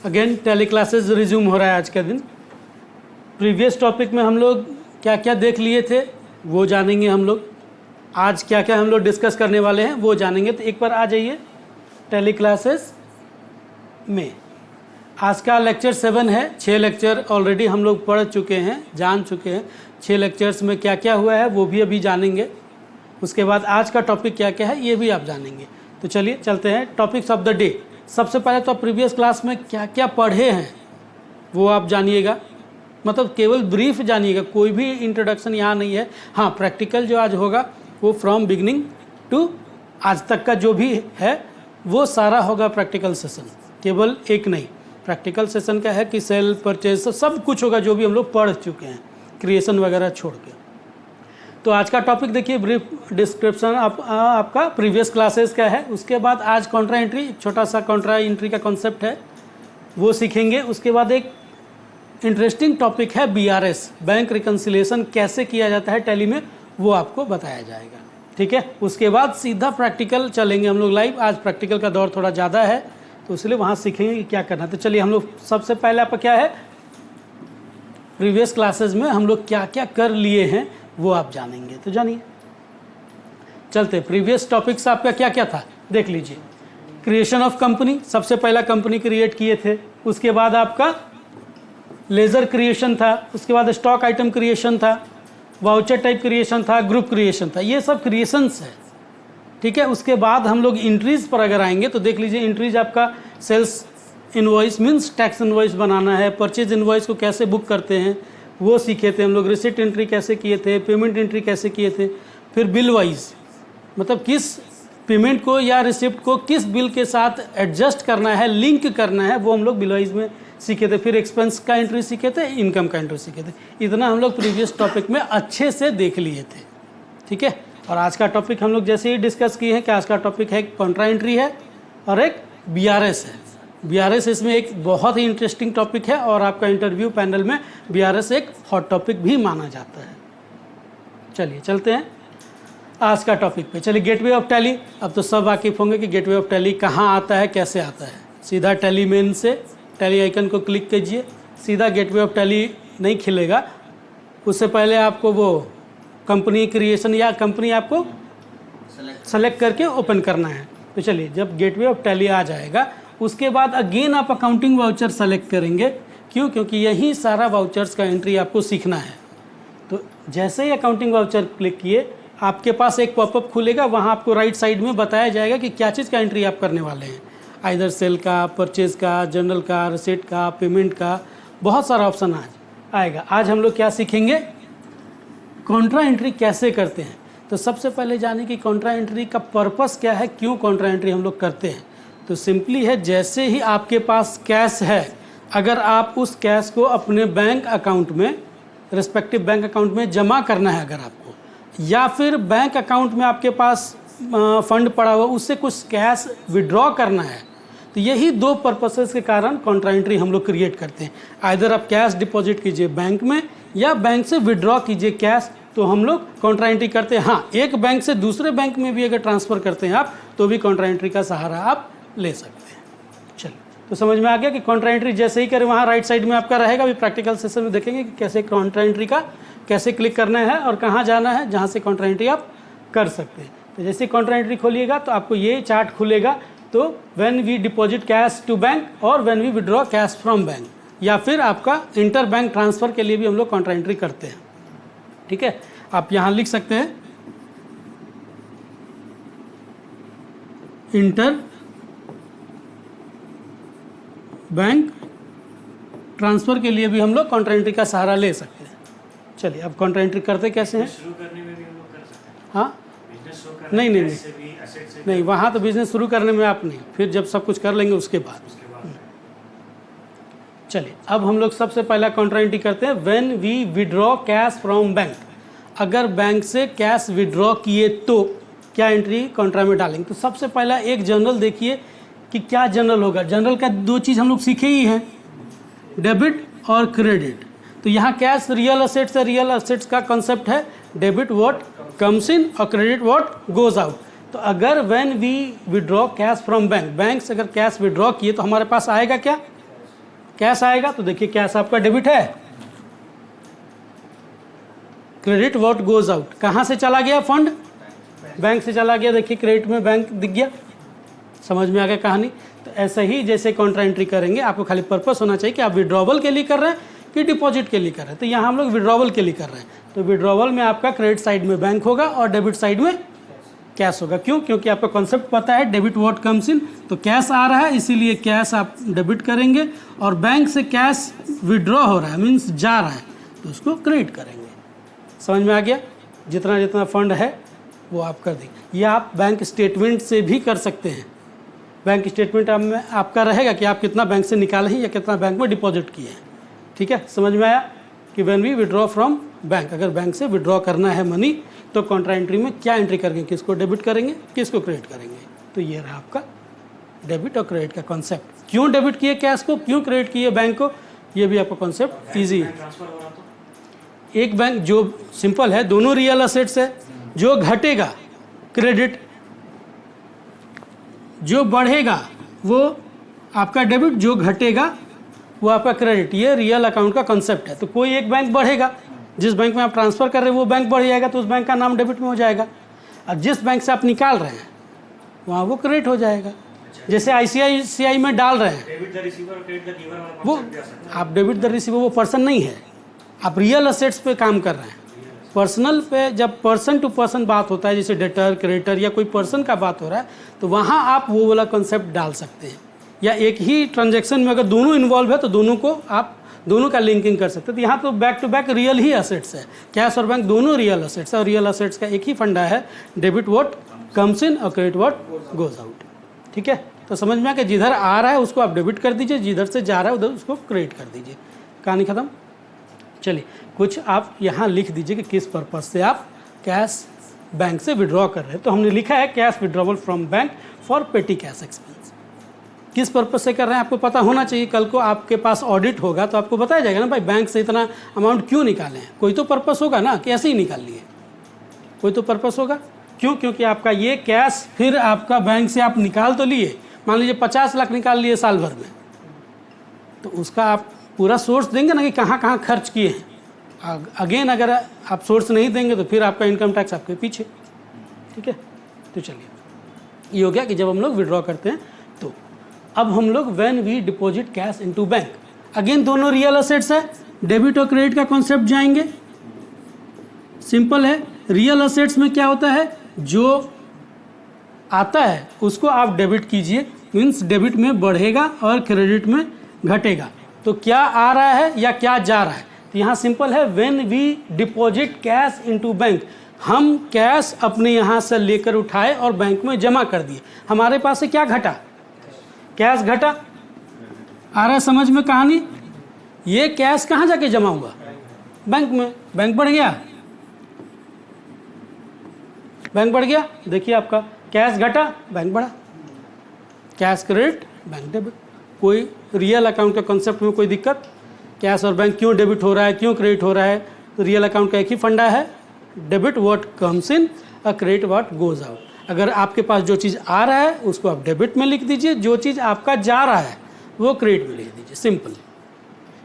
Again tele classes resume हो रहा है आज का दिन। प्रीवियस टॉपिक में हम लोग क्या क्या देख लिए थे वो जानेंगे हम लोग। आज क्या क्या हम लोग डिस्कस करने वाले हैं वो जानेंगे। तो एक बार आ जाइए टेली क्लासेस में। आज का लेक्चर 7 है। 6 लेक्चर ऑलरेडी हम लोग पढ़ चुके हैं, जान चुके हैं। 6 लेक्चर्स में क्या क्या हुआ है वो भी अभी जानेंगे। उसके बाद आज का टॉपिक क्या क्या है ये भी आप जानेंगे। तो चलिए चलते हैं टॉपिक्स ऑफ द डे। सबसे पहले तो प्रीवियस क्लास में क्या क्या पढ़े हैं वो आप जानिएगा, मतलब केवल ब्रीफ जानिएगा, कोई भी इंट्रोडक्शन यहाँ नहीं है। हाँ, प्रैक्टिकल जो आज होगा वो फ्रॉम बिगनिंग टू आज तक का जो भी है वो सारा होगा प्रैक्टिकल सेशन, केवल एक नहीं। प्रैक्टिकल सेशन का है कि सेल परचेज सब कुछ होगा जो भी हम लोग पढ़ चुके हैं, क्रिएशन वगैरह छोड़ के। तो आज का टॉपिक देखिए, ब्रीफ डिस्क्रिप्शन आपका प्रीवियस क्लासेस का है। उसके बाद आज कॉन्ट्रा एंट्री, छोटा सा कॉन्ट्रा एंट्री का कॉन्सेप्ट है वो सीखेंगे। उसके बाद एक इंटरेस्टिंग टॉपिक है BRS, बैंक रिकन्सिलिएशन कैसे किया जाता है टैली में, वो आपको बताया जाएगा। ठीक है, उसके बाद सीधा प्रैक्टिकल चलेंगे हम लोग लाइव। आज प्रैक्टिकल का दौर थोड़ा ज़्यादा है तो इसलिए वहाँ सीखेंगे कि क्या करना है। तो चलिए हम लोग सबसे पहले आपका क्या है, प्रीवियस क्लासेस में हम लोग क्या क्या कर लिए हैं वो आप जानेंगे। तो जानिए, चलते। प्रीवियस टॉपिक्स आपका क्या क्या था देख लीजिए। क्रिएशन ऑफ कंपनी, सबसे पहला कंपनी क्रिएट किए थे। उसके बाद आपका लेजर क्रिएशन था। उसके बाद स्टॉक आइटम क्रिएशन था, वाउचर टाइप क्रिएशन था, ग्रुप क्रिएशन था। ये सब क्रिएशंस है। ठीक है, उसके बाद हम लोग इंट्रीज पर अगर आएंगे तो देख लीजिए, इंट्रीज आपका sales invoice means tax invoice बनाना है, परचेज इनवॉइस को कैसे बुक करते हैं वो सीखे थे हम लोग, रिसिप्ट एंट्री कैसे किए थे, पेमेंट एंट्री कैसे किए थे। फिर बिल वाइज, मतलब किस पेमेंट को या रिसिप्ट को किस बिल के साथ एडजस्ट करना है, लिंक करना है, वो हम लोग बिल वाइज में सीखे थे। फिर एक्सपेंस का एंट्री सीखे थे, इनकम का एंट्री सीखे थे। इतना हम लोग प्रीवियस टॉपिक में अच्छे से देख लिए थे। ठीक है, और आज का टॉपिक हम लोग जैसे ही डिस्कस किए हैं कि आज का टॉपिक है कॉन्ट्रा एंट्री है और एक BRS है। BRS इसमें एक बहुत ही इंटरेस्टिंग टॉपिक है और आपका इंटरव्यू पैनल में BRS एक हॉट टॉपिक भी माना जाता है। चलिए चलते हैं आज का टॉपिक पे। चलिए, गेटवे ऑफ टैली। अब तो सब वाकिफ होंगे कि गेटवे ऑफ टैली कहाँ आता है, कैसे आता है। सीधा टैली मेन से टैली आइकन को क्लिक कीजिए, सीधा गेटवे ऑफ टैली नहीं खिलेगा। उससे पहले आपको वो कंपनी क्रिएशन या कंपनी आपको सेलेक्ट करके ओपन करना है। तो चलिए, जब गेटवे ऑफ टैली आ जाएगा उसके बाद अगेन आप अकाउंटिंग वाउचर सेलेक्ट करेंगे। क्यों? क्योंकि यही सारा वाउचर्स का एंट्री आपको सीखना है। तो जैसे ही अकाउंटिंग वाउचर क्लिक किए आपके पास एक पॉपअप खुलेगा, वहाँ आपको राइट साइड में बताया जाएगा कि क्या चीज़ का एंट्री आप करने वाले हैं। आइदर सेल का, परचेज का, जनरल का, रिसिप्ट का, पेमेंट का, बहुत सारा ऑप्शन आज आएगा। आज हम लोग क्या सीखेंगे, कॉन्ट्रा एंट्री कैसे करते हैं। तो सबसे पहले जाने कि कॉन्ट्रा एंट्री का पर्पस क्या है, क्यों कॉन्ट्रा एंट्री हम लोग करते हैं। तो सिंपली है, जैसे ही आपके पास कैश है, अगर आप उस कैश को अपने बैंक अकाउंट में, रिस्पेक्टिव बैंक अकाउंट में जमा करना है अगर आपको, या फिर बैंक अकाउंट में आपके पास फंड पड़ा हुआ उससे कुछ कैश विड्रॉ करना है, तो यही दो पर्पसेस के कारण कॉन्ट्रा एंट्री हम लोग क्रिएट करते हैं। आइदर आप कैश डिपॉजिट कीजिए बैंक में या बैंक से विड्रॉ कीजिए कैश, तो हम लोग कॉन्ट्रा एंट्री करते हैं। हाँ, एक बैंक से दूसरे बैंक में भी अगर ट्रांसफ़र करते हैं आप तो भी कॉन्ट्रा एंट्री का सहारा आप ले सकते हैं। चलिए, तो समझ में आ गया कि कॉन्ट्रा एंट्री जैसे ही करें वहाँ राइट साइड में आपका रहेगा। अभी प्रैक्टिकल सेशन में देखेंगे कि कैसे कॉन्ट्रा एंट्री का कैसे क्लिक करना है और कहाँ जाना है जहाँ से कॉन्ट्रा एंट्री आप कर सकते हैं। तो जैसे कॉन्ट्रा एंट्री खोलिएगा तो आपको ये चार्ट खुलेगा। तो when we deposit cash to bank और when we withdraw cash from bank, या फिर आपका इंटर बैंक ट्रांसफ़र के लिए भी हम लोग कॉन्ट्रा एंट्री करते हैं। ठीक है, आप यहाँ लिख सकते हैं इंटर बैंक ट्रांसफ़र के लिए भी हम लोग कॉन्ट्रा एंट्री का सहारा ले सकते हैं। चलिए, अब कॉन्ट्रा एंट्री करते कैसे हैं। शुरू करने में भी हम लोग कर सकते हैं। हाँ, बिजनेस शुरू नहीं करने नहीं से भी, asset से भी, नहीं, वहाँ तो बिजनेस शुरू करने में आप नहीं, फिर जब सब कुछ कर लेंगे उसके बाद। चलिए, अब हम लोग सबसे पहला कॉन्ट्रा एंट्री करते हैं when we withdraw cash from bank. अगर बैंक से कैश विड्रॉ किए तो क्या एंट्री कॉन्ट्रा में डालेंगे। तो सबसे पहला एक जनरल देखिए कि क्या जनरल होगा। जनरल का दो चीज़ हम लोग सीखे ही हैं, डेबिट और क्रेडिट। तो यहाँ कैश रियल असेट्स है, रियल असेट्स का कॉन्सेप्ट है डेबिट व्हाट कम्स इन और क्रेडिट व्हाट गोज आउट। तो अगर when we withdraw cash from bank, bank से अगर कैश विड्रॉ किए तो हमारे पास आएगा क्या, कैश आएगा तो देखिए कैश आपका डेबिट है, क्रेडिट व्हाट गोज आउट, कहाँ से चला गया फंड, बैंक से चला गया, देखिए क्रेडिट में बैंक दिख गया। समझ में आ गया कहानी। तो ऐसे ही जैसे कॉन्ट्रा एंट्री करेंगे, आपको खाली पर्पस होना चाहिए कि आप विड्रॉवल के लिए कर रहे हैं कि डिपॉजिट के लिए कर रहे हैं। तो यहाँ हम लोग विड्रॉवल के लिए कर रहे हैं, तो विड्रॉवल में आपका क्रेडिट साइड में बैंक होगा और डेबिट साइड में कैश होगा। क्यों? क्योंकि आपका कॉन्सेप्ट पता है डेबिट व्हाट कम्स इन, तो कैश आ रहा है इसीलिए कैश आप डेबिट करेंगे, और बैंक से कैश विड्रॉ हो रहा है मीन्स जा रहा है तो उसको क्रेडिट करेंगे। समझ में आ गया? जितना जितना फंड है वो आप कर देंगे। ये आप बैंक स्टेटमेंट से भी कर सकते हैं। बैंक स्टेटमेंट में आपका रहेगा कि आप कितना बैंक से निकाले हैं या कितना बैंक में डिपॉजिट किए हैं। ठीक है, समझ में आया कि when we withdraw from bank, अगर बैंक से विड्रॉ करना है मनी तो कॉन्ट्रा एंट्री में क्या एंट्री करेंगे, किसको डेबिट करेंगे, किसको क्रेडिट करेंगे। तो ये रहा आपका डेबिट और क्रेडिट का कॉन्सेप्ट। क्यों डेबिट किए कैश को, क्यों क्रेडिट किए बैंक को, ये भी आपका कॉन्सेप्ट ईजी है। ट्रांसफर हो रहा तो एक बैंक जो सिंपल है, दोनों रियल असेट्स है, जो घटेगा क्रेडिट, जो बढ़ेगा वो आपका डेबिट, जो घटेगा वो आपका क्रेडिट। ये रियल अकाउंट का कॉन्सेप्ट है। तो कोई एक बैंक बढ़ेगा, जिस बैंक में आप ट्रांसफ़र कर रहे हैं वो बैंक बढ़ जाएगा तो उस बैंक का नाम डेबिट में हो जाएगा, और जिस बैंक से आप निकाल रहे हैं वहाँ वो क्रेडिट हो जाएगा। जैसे ICICI में डाल रहे हैं, डेबिट द रिसीवर और क्रेडिट द गिवर वाला वो कॉन्सेप्ट भी आ सकता है। आप डेबिट द रिसीवर, वो पर्सन नहीं है, आप रियल असेट्स पे काम कर रहे हैं। पर्सनल पे जब पर्सन टू पर्सन बात होता है, जैसे डेटर क्रेडिटर या कोई पर्सन का बात हो रहा है, तो वहाँ आप वो वाला कॉन्सेप्ट डाल सकते हैं। या एक ही ट्रांजैक्शन में अगर दोनों इन्वॉल्व है तो दोनों को आप दोनों का लिंकिंग कर सकते हैं। तो यहाँ तो बैक टू बैक रियल ही असेट्स है, कैश और बैंक दोनों रियल असेट्स है, और रियल असेट्स का एक ही फंडा है, डेबिट व्हाट कम्स इन और क्रेडिट व्हाट गोज आउट। ठीक है, तो समझ में आ कि जिधर आ रहा है उसको आप डेबिट कर दीजिए, जिधर से जा रहा है उधर उसको क्रेडिट कर दीजिए। कहानी खत्म। चलिए कुछ आप यहाँ लिख दीजिए कि किस पर्पज़ से आप कैश बैंक से विड्रॉ कर रहे हैं। तो हमने लिखा है cash withdrawal from bank for पेटी कैश एक्सपेंस। किस पर्पज़ से कर रहे हैं आपको पता होना चाहिए। कल को आपके पास ऑडिट होगा तो आपको बताया जाएगा ना भाई बैंक से इतना अमाउंट क्यों निकाले हैं। कोई तो पर्पज़ होगा ना कि ऐसे ही निकाल लिए, कोई तो पर्पज़ होगा। क्यों? क्योंकि आपका ये कैश फिर आपका बैंक से आप निकाल तो लिए, मान लीजिए 50 लाख निकाल लिए साल भर में, तो उसका आप पूरा सोर्स देंगे ना कि कहाँ कहाँ खर्च किए हैं। अगेन अगर आप सोर्स नहीं देंगे तो फिर आपका इनकम टैक्स आपके पीछे। ठीक है, तो चलिए ये हो गया कि जब हम लोग विड्रॉ करते हैं। तो अब हम लोग when we deposit cash into bank, again दोनों रियल असेट्स है, डेबिट और क्रेडिट का कॉन्सेप्ट जाएंगे। सिंपल है, रियल असेट्स में क्या होता है, जो आता है उसको आप डेबिट कीजिए, मीन्स डेबिट में बढ़ेगा और क्रेडिट में घटेगा। तो क्या आ रहा है या क्या जा रहा है, तो यहाँ सिंपल है, when we deposit cash into bank, हम कैश अपने यहाँ से लेकर उठाए और बैंक में जमा कर दिए। हमारे पास से क्या घटा, कैश घटा। आ रहा है समझ में कहानी। ये कैश कहाँ जाके जमा हुआ, बैंक में। बैंक बढ़ गया, बैंक बढ़ गया, देखिए आपका कैश घटा बैंक बढ़ा, कैश क्रेडिट बैंक डेबिट। कोई रियल अकाउंट के कॉन्सेप्ट में कोई दिक्कत, कैश और बैंक क्यों डेबिट हो रहा है, क्यों क्रेडिट हो रहा है, तो रियल अकाउंट का एक ही फंडा है, डेबिट व्हाट कम्स इन और क्रेडिट व्हाट गोज आउट। अगर आपके पास जो चीज़ आ रहा है उसको आप डेबिट में लिख दीजिए, जो चीज़ आपका जा रहा है वो क्रेडिट में लिख दीजिए, सिंपल।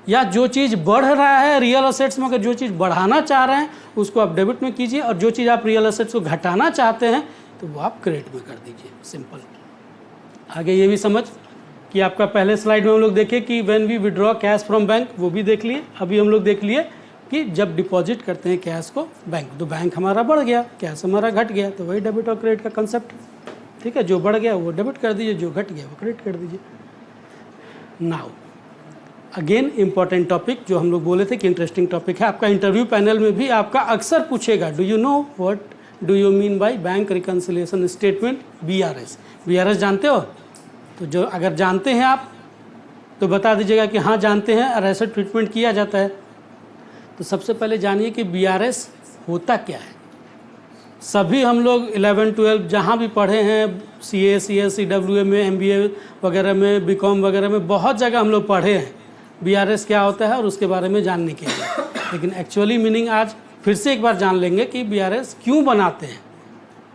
या जो चीज़ बढ़ रहा है रियल असेट्स में, अगर जो चीज़ बढ़ाना चाह रहे हैं उसको आप डेबिट में कीजिए, और जो चीज़ आप रियल असेट्स को घटाना चाहते हैं तो वो आप क्रेडिट में कर दीजिए, सिंपल। आगे ये भी समझ कि आपका पहले स्लाइड में हम लोग देखे कि when we withdraw cash from bank, वो भी देख लिए। अभी हम लोग देख लिए कि जब डिपॉजिट करते हैं कैश को बैंक, तो बैंक हमारा बढ़ गया, कैश हमारा घट गया, तो वही डेबिट और क्रेडिट का कंसेप्ट। ठीक है, जो बढ़ गया वो डेबिट कर दीजिए, जो घट गया वो क्रेडिट कर दीजिए। नाउ अगेन इंपॉर्टेंट टॉपिक जो हम लोग बोले थे कि इंटरेस्टिंग टॉपिक है, आपका इंटरव्यू पैनल में भी आपका अक्सर पूछेगा, do you know what do you mean by bank reconciliation statement, BRS। BRS जानते हो? तो जो अगर जानते हैं आप तो बता दीजिएगा कि हाँ जानते हैं और ऐसा ट्रीटमेंट किया जाता है। तो सबसे पहले जानिए कि BRS होता क्या है। सभी हम लोग 11-12 जहाँ भी पढ़े हैं, CA, CS, CWA में, MBA वगैरह में, BCom वगैरह में, बहुत जगह हम लोग पढ़े हैं BRS क्या होता है और उसके बारे में जानने के लिए। लेकिन एक्चुअली मीनिंग आज फिर से एक बार जान लेंगे कि BRS क्यों बनाते हैं।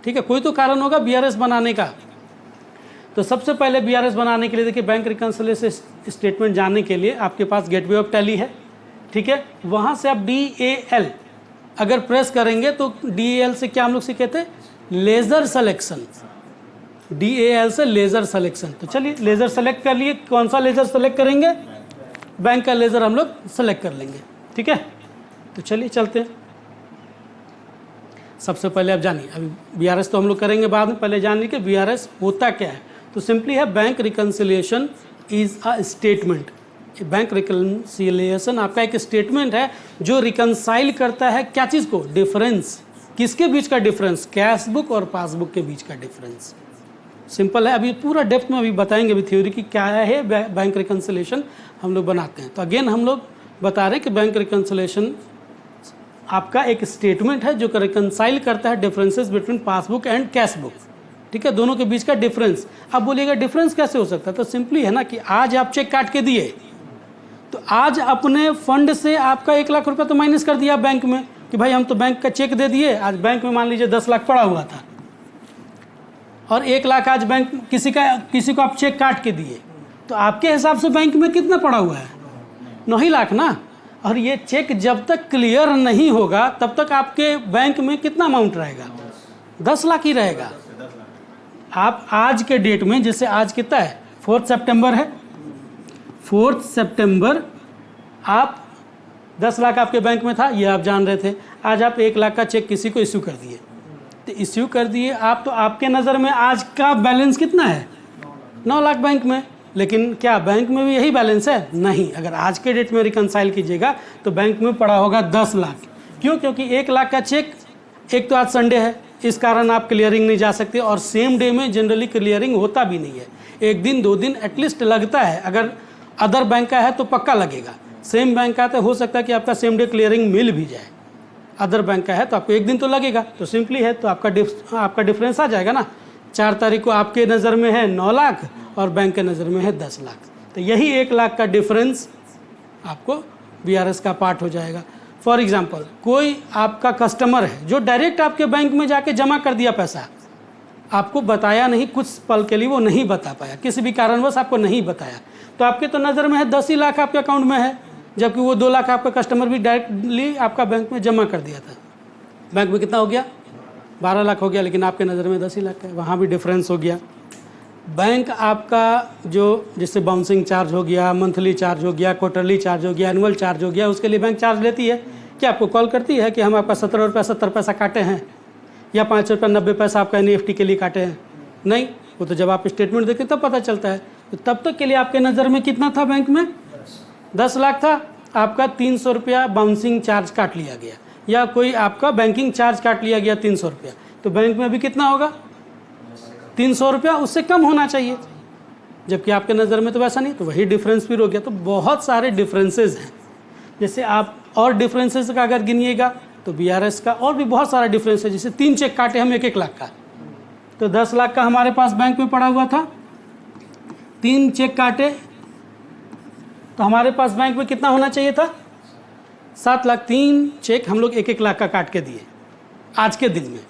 ठीक है, कोई तो कारण होगा BRS बनाने का। तो सबसे पहले BRS बनाने के लिए देखिए, बैंक रिकन्सिलिएशन स्टेटमेंट जानने के लिए आपके पास गेटवे ऑफ टैली है, ठीक है। वहाँ से आप DAL अगर प्रेस करेंगे तो DAL से क्या हम लोग सीखे थे, लेज़र सेलेक्शन, DAL से लेज़र सेलेक्शन। तो चलिए लेज़र सेलेक्ट कर लिए, कौन सा लेज़र सेलेक्ट करेंगे, बैंक का लेज़र हम लोग सेलेक्ट कर लेंगे, ठीक है। तो चलिए चलते हैं। सबसे पहले आप जानिए, अभी BRS तो हम लोग करेंगे बाद में, पहले जान लीजिए BRS होता क्या है। तो सिंपली है, bank reconciliation is a statement. Bank reconciliation आपका एक स्टेटमेंट है जो रिकन्साइल करता है क्या चीज़ को, डिफरेंस, किसके बीच का डिफरेंस, कैश बुक और पासबुक के बीच का डिफरेंस। सिंपल है, अभी पूरा डेप्थ में अभी बताएंगे, अभी थ्योरी की क्या है बैंक रिकन्सिलिएशन हम लोग बनाते हैं। तो अगेन हम लोग बता रहे हैं कि बैंक रिकन्सिलिएशन आपका एक स्टेटमेंट है जो रिकन्साइल करता है differences between passbook and cash book, ठीक है, दोनों के बीच का डिफरेंस। अब बोलिएगा डिफरेंस कैसे हो सकता है, तो सिंपली है ना कि आज आप चेक काट के दिए, तो आज अपने फंड से आपका 1 लाख रुपया तो माइनस कर दिया बैंक में कि भाई हम तो बैंक का चेक दे दिए, आज बैंक में मान लीजिए 10 लाख पड़ा हुआ था और 1 लाख आज बैंक किसी को आप चेक काट के दिए, तो आपके हिसाब से बैंक में कितना पड़ा हुआ है, 9 लाख ना। और ये चेक जब तक क्लियर नहीं होगा तब तक आपके बैंक में कितना अमाउंट रहेगा, 10 लाख ही रहेगा। आप आज के डेट में, जैसे आज कितना है, 4 सितंबर है, 4 सितंबर आप 10 लाख आपके बैंक में था, ये आप जान रहे थे। आज आप 1 लाख का चेक किसी को इश्यू कर दिए, तो इश्यू कर दिए आप, तो आपके नज़र में आज का बैलेंस कितना है, 9 लाख बैंक में। लेकिन क्या बैंक में भी यही बैलेंस है, नहीं। अगर आज के डेट में रिकन्साइल कीजिएगा तो बैंक में पड़ा होगा 10 लाख। क्यों, क्योंकि 1 लाख का चेक, एक तो आज संडे है, इस कारण आप क्लियरिंग नहीं जा सकते, और सेम डे में जनरली क्लियरिंग होता भी नहीं है, 1 दिन 2 दिन एटलीस्ट लगता है। अगर अदर बैंक का है तो पक्का लगेगा, सेम बैंक का तो हो सकता है कि आपका सेम डे क्लियरिंग मिल भी जाए, अदर बैंक का है तो आपको 1 दिन तो लगेगा। तो सिंपली है, तो आपका डिफरेंस आ जाएगा ना। 4 तारीख को आपके नज़र में है 9 लाख और बैंक के नज़र में है 10 लाख, तो यही 1 लाख का डिफरेंस आपको BRS का पार्ट हो जाएगा। फॉर एग्जांपल, कोई आपका कस्टमर है जो डायरेक्ट आपके बैंक में जाके जमा कर दिया पैसा, आपको बताया नहीं, कुछ पल के लिए वो नहीं बता पाया, किसी भी कारणवश आपको नहीं बताया, तो आपके तो नज़र में है 10 ही लाख आपके अकाउंट में है, जबकि वो 2 लाख आपका कस्टमर भी डायरेक्टली आपका बैंक में जमा कर दिया था। बैंक में कितना हो गया, 12 लाख हो गया, लेकिन आपके नज़र में 10 ही लाख है, वहाँ भी डिफरेंस हो गया। बैंक आपका जो, जिससे बाउंसिंग चार्ज हो गया, मंथली चार्ज हो गया, क्वार्टरली चार्ज हो गया, एनुअल चार्ज हो गया, उसके लिए बैंक चार्ज लेती है। क्या आपको कॉल करती है कि हम आपका 17 रुपये 70 पैसा काटे हैं, या 5 रुपये 90 पैसा आपका NEFT के लिए काटे हैं? नहीं, वो तो जब आप स्टेटमेंट देखते तब पता चलता है। तो तब तक के लिए आपके नज़र में कितना था, बैंक में 10 लाख था, आपका 300 रुपया बाउंसिंग चार्ज काट लिया गया, या कोई आपका बैंकिंग चार्ज काट लिया गया 300 रुपया, तो बैंक में अभी कितना होगा, 300 रुपया, उससे कम होना चाहिए, जबकि आपके नज़र में तो वैसा नहीं, तो वही डिफरेंस फिर हो गया। तो बहुत सारे डिफरेंसेस हैं, जैसे आप और डिफरेंसेस का अगर गिनिएगा तो BRS का और भी बहुत सारा डिफरेंस है। जैसे 3 चेक काटे हम 1-1 लाख का, तो 10 लाख का हमारे पास बैंक में पड़ा हुआ था, 3 चेक काटे तो हमारे पास बैंक में कितना होना चाहिए था, 7 लाख। 3 चेक हम लोग 1-1 लाख का काट के दिए, आज के दिन में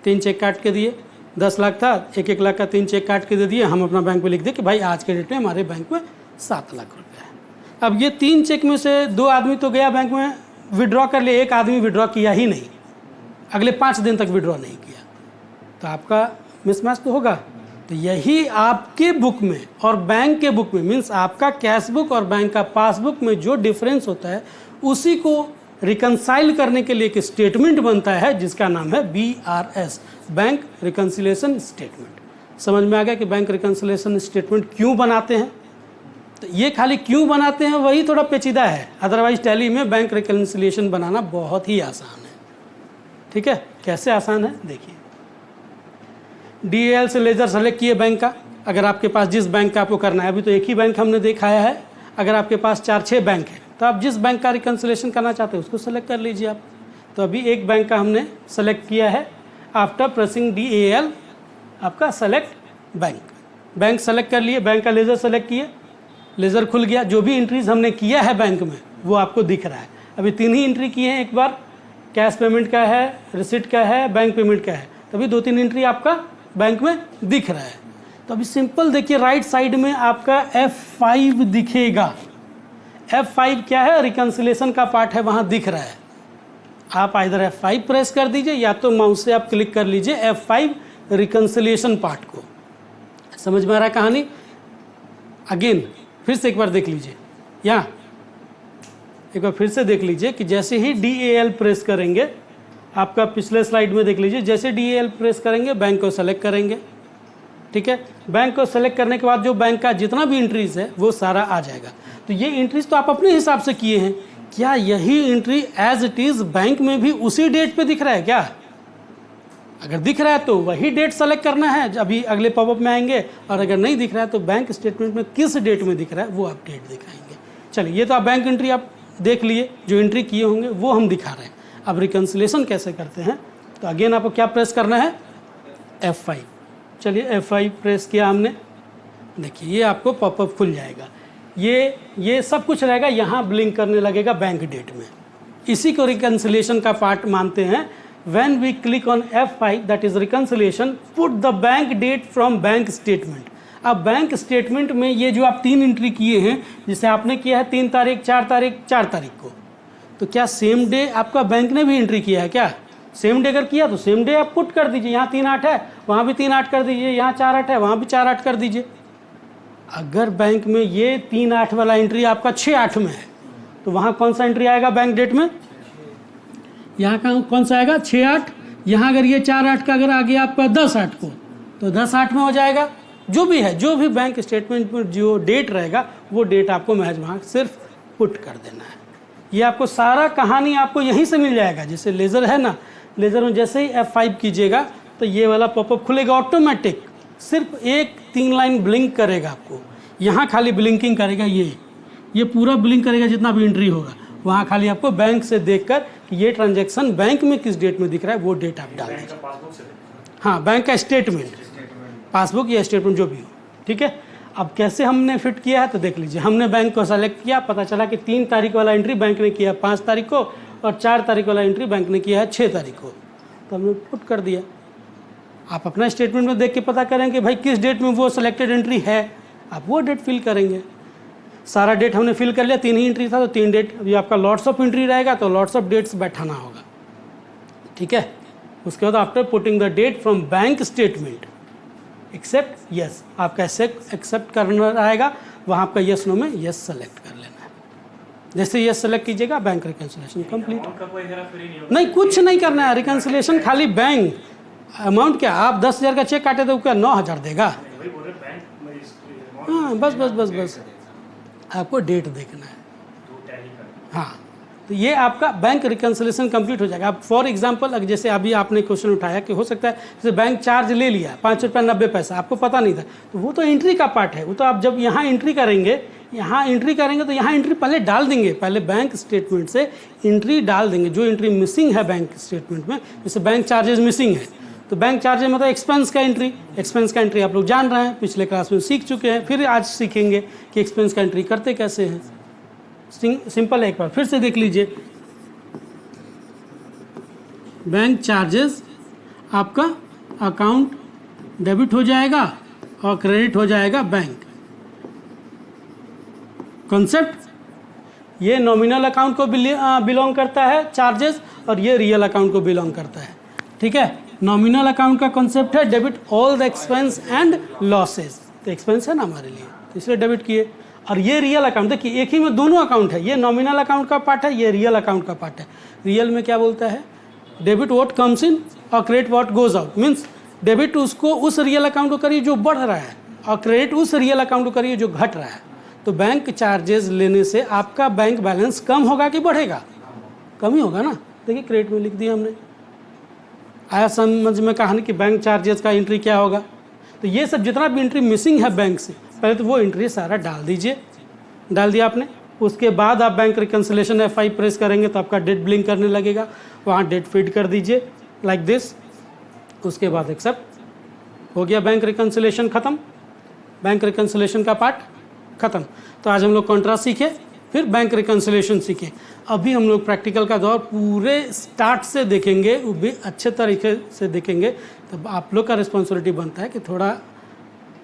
3 चेक काट के दिए, 10 लाख था, 1-1 लाख का 3 चेक काट के दे दिए, हम अपना बैंक में लिख दें कि भाई आज के डेट में हमारे बैंक में 7 लाख रुपया है। अब ये 3 चेक में से 2 आदमी तो गया बैंक में विड्रॉ कर लिए, 1 आदमी विड्रॉ किया ही नहीं, अगले 5 दिन तक विड्रॉ नहीं किया, तो आपका मिसमैच तो होगा। तो यही आपके बुक में और बैंक के बुक में, मीन्स आपका कैश बुक और बैंक का पासबुक में जो डिफरेंस होता है, उसी को रिकन्साइल करने के लिए एक स्टेटमेंट बनता है जिसका नाम है BRS, बैंक रिकन्सिलिएशन स्टेटमेंट। समझ में आ गया कि बैंक रिकन्सिलिएशन स्टेटमेंट क्यों बनाते हैं? तो ये खाली क्यों बनाते हैं वही थोड़ा पेचीदा है, अदरवाइज टैली में बैंक रिकन्सिलिएशन बनाना बहुत ही आसान है। ठीक है, कैसे आसान है देखिए। DAL से लेजर सेलेक्ट किए बैंक का, अगर आपके पास जिस बैंक का आपको करना है, अभी तो एक ही बैंक हमने दिखाया है, अगर आपके पास 4-6 बैंक है तो आप जिस बैंक का रिकन्सिलिएशन करना चाहते हैं उसको सेलेक्ट कर लीजिए आप। तो अभी एक बैंक का हमने सेलेक्ट किया है, आफ्टर प्रेसिंग DAL आपका सेलेक्ट बैंक, बैंक सेलेक्ट कर लिए, बैंक का लेज़र सेलेक्ट किए, लेज़र खुल गया, जो भी एंट्रीज हमने किया है बैंक में वो आपको दिख रहा है। अभी 3 ही एंट्री किए हैं, एक बार कैश पेमेंट का है, रिसिट का है, बैंक पेमेंट का है, तभी 2-3 एंट्री आपका बैंक में दिख रहा है। तो अभी सिंपल देखिए, राइट साइड में आपका F5 दिखेगा। F5 क्या है? रिकन्सिलेशन का पार्ट है, वहाँ दिख रहा है। आप इधर F5 प्रेस कर दीजिए या तो माउस से आप क्लिक कर लीजिए F5 रिकन्सिलेशन पार्ट को। समझ में आ रहा है कहानी? अगेन फिर से एक बार देख लीजिए, यहाँ एक बार फिर से देख लीजिए कि जैसे ही DAL प्रेस करेंगे, आपका पिछले स्लाइड में देख लीजिए, जैसे DAL प्रेस करेंगे बैंक को सेलेक्ट करेंगे, ठीक है। बैंक को सेलेक्ट करने के बाद जो बैंक का जितना भी इंट्रीज है वो सारा आ जाएगा। तो ये इंट्रीज तो आप अपने हिसाब से किए हैं, क्या यही entry as it is bank में भी उसी डेट पे दिख रहा है क्या? अगर दिख रहा है तो वही डेट सेलेक्ट करना है, अभी अगले पॉपअप में आएंगे, और अगर नहीं दिख रहा है तो बैंक स्टेटमेंट में किस डेट में दिख रहा है वो आप डेट दिखाएंगे। चलिए, ये तो आप बैंक एंट्री आप देख लिए, जो एंट्री किए होंगे वो हम दिखा रहे हैं। अब रिकन्सिलेशन कैसे करते हैं, तो अगेन आपको क्या प्रेस करना है? F5। चलिए F5 प्रेस किया हमने, देखिए ये आपको पॉपअप खुल जाएगा। ये सब कुछ रहेगा, यहाँ ब्लिंक करने लगेगा बैंक डेट में। इसी को रिकन्सिलेशन का पार्ट मानते हैं। When we click on F5, that is reconciliation, put the bank date from bank statement। अब बैंक स्टेटमेंट में ये जो आप 3 एंट्री किए हैं, जिसे आपने किया है 3 तारीख, 4 तारीख, 4 तारीख को, तो क्या सेम डे आपका बैंक ने भी एंट्री किया है क्या? सेम डे अगर किया तो सेम डे आप पुट कर दीजिए। यहाँ 3/8 है, वहाँ भी 3/8 कर दीजिए, यहाँ 4/8 है, वहाँ भी 4/8 कर दीजिए। अगर बैंक में ये 3/8 वाला एंट्री आपका 6/8 में है, तो वहाँ कौन सा एंट्री आएगा बैंक डेट में? यहाँ का कौन सा आएगा? 6/8। यहाँ अगर ये 4/8 का अगर आ गया आपका 10/8 को, तो 10/8 में हो जाएगा। जो भी है, जो भी बैंक स्टेटमेंट में जो डेट रहेगा वो डेट आपको महज वहाँ सिर्फ पुट कर देना है। ये आपको सारा कहानी आपको यहीं से मिल जाएगा। जैसे लेज़र है ना, लेज़र में जैसे ही F5 कीजिएगा तो ये वाला पॉपअप खुलेगा ऑटोमेटिक, सिर्फ एक 3 लाइन ब्लिंक करेगा आपको। यहाँ खाली ब्लिंकिंग करेगा, ये पूरा ब्लिंक करेगा जितना भी एंट्री होगा। वहाँ खाली आपको बैंक से देखकर कि ये ट्रांजैक्शन बैंक में किस डेट में दिख रहा है वो डेट आप डाल दीजिए। हाँ, बैंक का स्टेटमेंट, पासबुक या स्टेटमेंट जो भी हो, ठीक है। अब कैसे हमने फिट किया है तो देख लीजिए। हमने बैंक को सेलेक्ट किया, पता चला कि 3 तारीख वाला एंट्री बैंक ने किया 5 तारीख को, और 4 तारीख वाला एंट्री बैंक ने किया है 6 तारीख को, तो हमने पुट कर दिया। आप अपना स्टेटमेंट में देख के पता करें कि भाई किस डेट में वो सिलेक्टेड एंट्री है, आप वो डेट फिल करेंगे। सारा डेट हमने फिल कर लिया, 3 ही एंट्री था तो 3 डेट। अभी आपका लॉट्स ऑफ एंट्री रहेगा तो लॉट्स ऑफ डेट्स बैठाना होगा, ठीक है। उसके बाद after putting the date from bank statement accept yes, आपका एक्सेप्ट करना रहेगा, वहाँ आपका यस नो में यस सेलेक्ट कर लेना है। जैसे यस सेलेक्ट कीजिएगा बैंक रिकन्सिलेशन कंप्लीट। नहीं, कुछ नहीं करना है, रिकन्सिलेशन खाली बैंक अमाउंट। क्या आप 10,000 का चेक काटे तो क्या 9,000 देगा? हाँ, बस आपको डेट देखना है। हाँ, तो ये आपका बैंक रिकन्सिलेशन कंप्लीट हो जाएगा। अब फॉर एग्जांपल, जैसे अभी आपने क्वेश्चन उठाया कि हो सकता है जैसे बैंक चार्ज ले लिया 5 रुपये 90 पैसा, आपको पता नहीं था, तो वो तो एंट्री का पार्ट है। वो तो आप जब यहाँ एंट्री करेंगे तो यहाँ एंट्री पहले डाल देंगे, पहले बैंक स्टेटमेंट से एंट्री डाल देंगे। जो एंट्री मिसिंग है बैंक स्टेटमेंट में, जैसे बैंक चार्जेस मिसिंग है, तो बैंक चार्जेस मतलब एक्सपेंस का एंट्री आप लोग जान रहे हैं, पिछले क्लास में सीख चुके हैं, फिर आज सीखेंगे कि एक्सपेंस का एंट्री करते कैसे हैं। सिंपल है, एक बार फिर से देख लीजिए। बैंक चार्जेस आपका अकाउंट डेबिट हो जाएगा और क्रेडिट हो जाएगा बैंक। कॉन्सेप्ट, ये नॉमिनल अकाउंट को बिलोंग करता है चार्जेस, और ये रियल अकाउंट को बिलोंग करता है, ठीक है। नॉमिनल अकाउंट का कॉन्सेप्ट है debit all the expense and losses, तो एक्सपेंस है ना हमारे लिए, इसलिए डेबिट किए। और ये रियल अकाउंट, देखिए एक ही में दोनों अकाउंट है, ये नॉमिनल अकाउंट का पार्ट है, ये रियल अकाउंट का पार्ट है। रियल में क्या बोलता है? डेबिट व्हाट कम्स इन और credit what goes out. Means debit उसको उस रियल अकाउंट को करिए जो बढ़ रहा है, और क्रेडिट उस रियल अकाउंट को करिए जो घट रहा है। तो बैंक चार्जेस लेने से आपका बैंक बैलेंस कम होगा कि बढ़ेगा? कम ही होगा ना। देखिए क्रेडिट में लिख दिया हमने। आया समझ में कहानी कि बैंक चार्जेस का एंट्री क्या होगा? तो ये सब जितना भी एंट्री मिसिंग है बैंक से, पहले तो वो एंट्री सारा डाल दीजिए। डाल दिया आपने, उसके बाद आप बैंक रिकन्सिलेशन F5 प्रेस करेंगे तो आपका डेट ब्लिंक करने लगेगा, वहाँ डेट फीड कर दीजिए लाइक दिस। उसके बाद एक्सेप्ट हो गया, बैंक रिकन्सिलेशन ख़त्म, बैंक रिकन्सिलेशन का पार्ट ख़त्म। तो आज हम लोग कॉन्ट्रास्ट सीखे, फिर बैंक रिकन्सिलेशन सीखे। अभी हम लोग प्रैक्टिकल का दौर पूरे स्टार्ट से देखेंगे, वो भी अच्छे तरीके से देखेंगे। तब आप लोग का रिस्पॉन्सिबिलिटी बनता है कि थोड़ा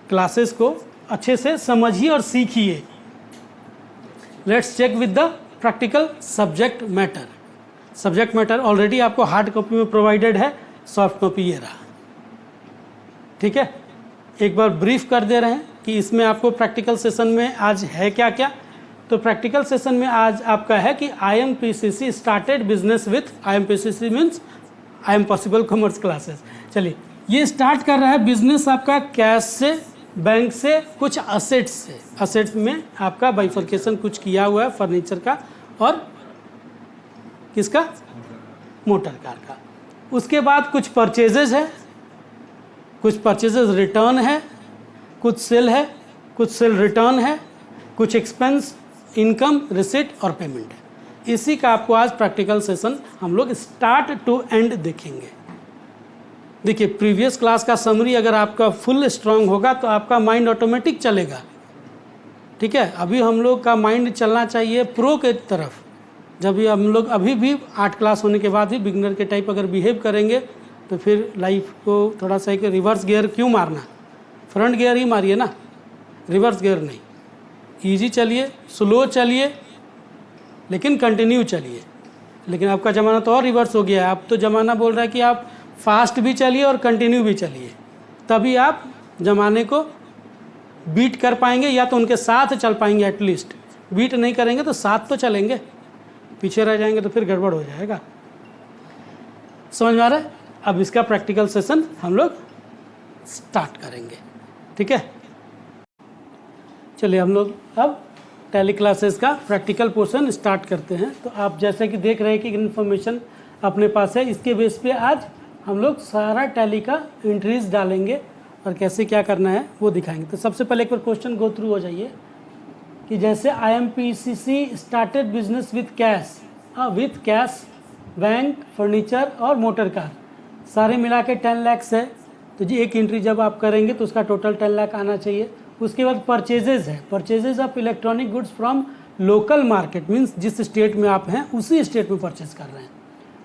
क्लासेस को अच्छे से समझिए और सीखिए। Let's check with the practical subject matter. Subject matter already आपको हार्ड कॉपी में प्रोवाइडेड है, सॉफ्ट कॉपी ये रहा। ठीक है, एक बार ब्रीफ कर दे रहे हैं कि इसमें आपको प्रैक्टिकल सेशन में आज है क्या क्या। तो प्रैक्टिकल सेशन में आज आपका है कि IMPCC started business with IMPCC means IM possible commerce classes. चलिए, ये स्टार्ट कर रहा है बिजनेस आपका कैश से, बैंक से, कुछ असेट्स से। असेट्स में आपका बाइफर्केशन कुछ किया हुआ है, फर्नीचर का और किसका, मोटर कार का। उसके बाद कुछ परचेजेज है, कुछ परचेजेज रिटर्न है, कुछ सेल है, कुछ सेल रिटर्न है, कुछ एक्सपेंस, इनकम, रिसिट और पेमेंट है। इसी का आपको आज प्रैक्टिकल सेशन हम लोग स्टार्ट टू एंड देखेंगे। देखिए, प्रीवियस क्लास का समरी अगर आपका फुल स्ट्रांग होगा तो आपका माइंड ऑटोमेटिक चलेगा। ठीक है, अभी हम लोग का माइंड चलना चाहिए प्रो के तरफ। जब भी हम लोग अभी भी 8 क्लास होने के बाद भी बिगनर के टाइप अगर बिहेव करेंगे तो फिर लाइफ को थोड़ा सा एक रिवर्स गियर क्यों मारना, फ्रंट गियर ही मारिए ना, रिवर्स गियर नहीं। ईजी चलिए, स्लो चलिए, लेकिन कंटिन्यू चलिए। लेकिन आपका ज़माना तो और रिवर्स हो गया है। अब तो ज़माना बोल रहा है कि आप फास्ट भी चलिए और कंटिन्यू भी चलिए, तभी आप ज़माने को बीट कर पाएंगे या तो उनके साथ चल पाएंगे। एटलीस्ट बीट नहीं करेंगे तो साथ तो चलेंगे, पीछे रह जाएंगे तो फिर गड़बड़ हो जाएगा। समझ में आ रहा है? अब इसका प्रैक्टिकल सेशन हम लोग स्टार्ट करेंगे। ठीक है, चलिए हम लोग अब टैली क्लासेस का प्रैक्टिकल पोर्शन स्टार्ट करते हैं। तो आप जैसे कि देख रहे हैं कि इन्फॉर्मेशन अपने पास है, इसके बेस पे आज हम लोग सारा टैली का एंट्रीज डालेंगे और कैसे क्या करना है वो दिखाएंगे। तो सबसे पहले एक बार क्वेश्चन गो थ्रू हो जाइए कि जैसे IMPCC started business with cash, bank, furniture और मोटर कार, सारे मिला के 10 लाख है। तो जी एक एंट्री जब आप करेंगे तो उसका टोटल 10 लाख आना चाहिए। उसके बाद परचेजेज है, purchases of electronic goods from local market, means जिस स्टेट में आप हैं उसी स्टेट में परचेज कर रहे हैं।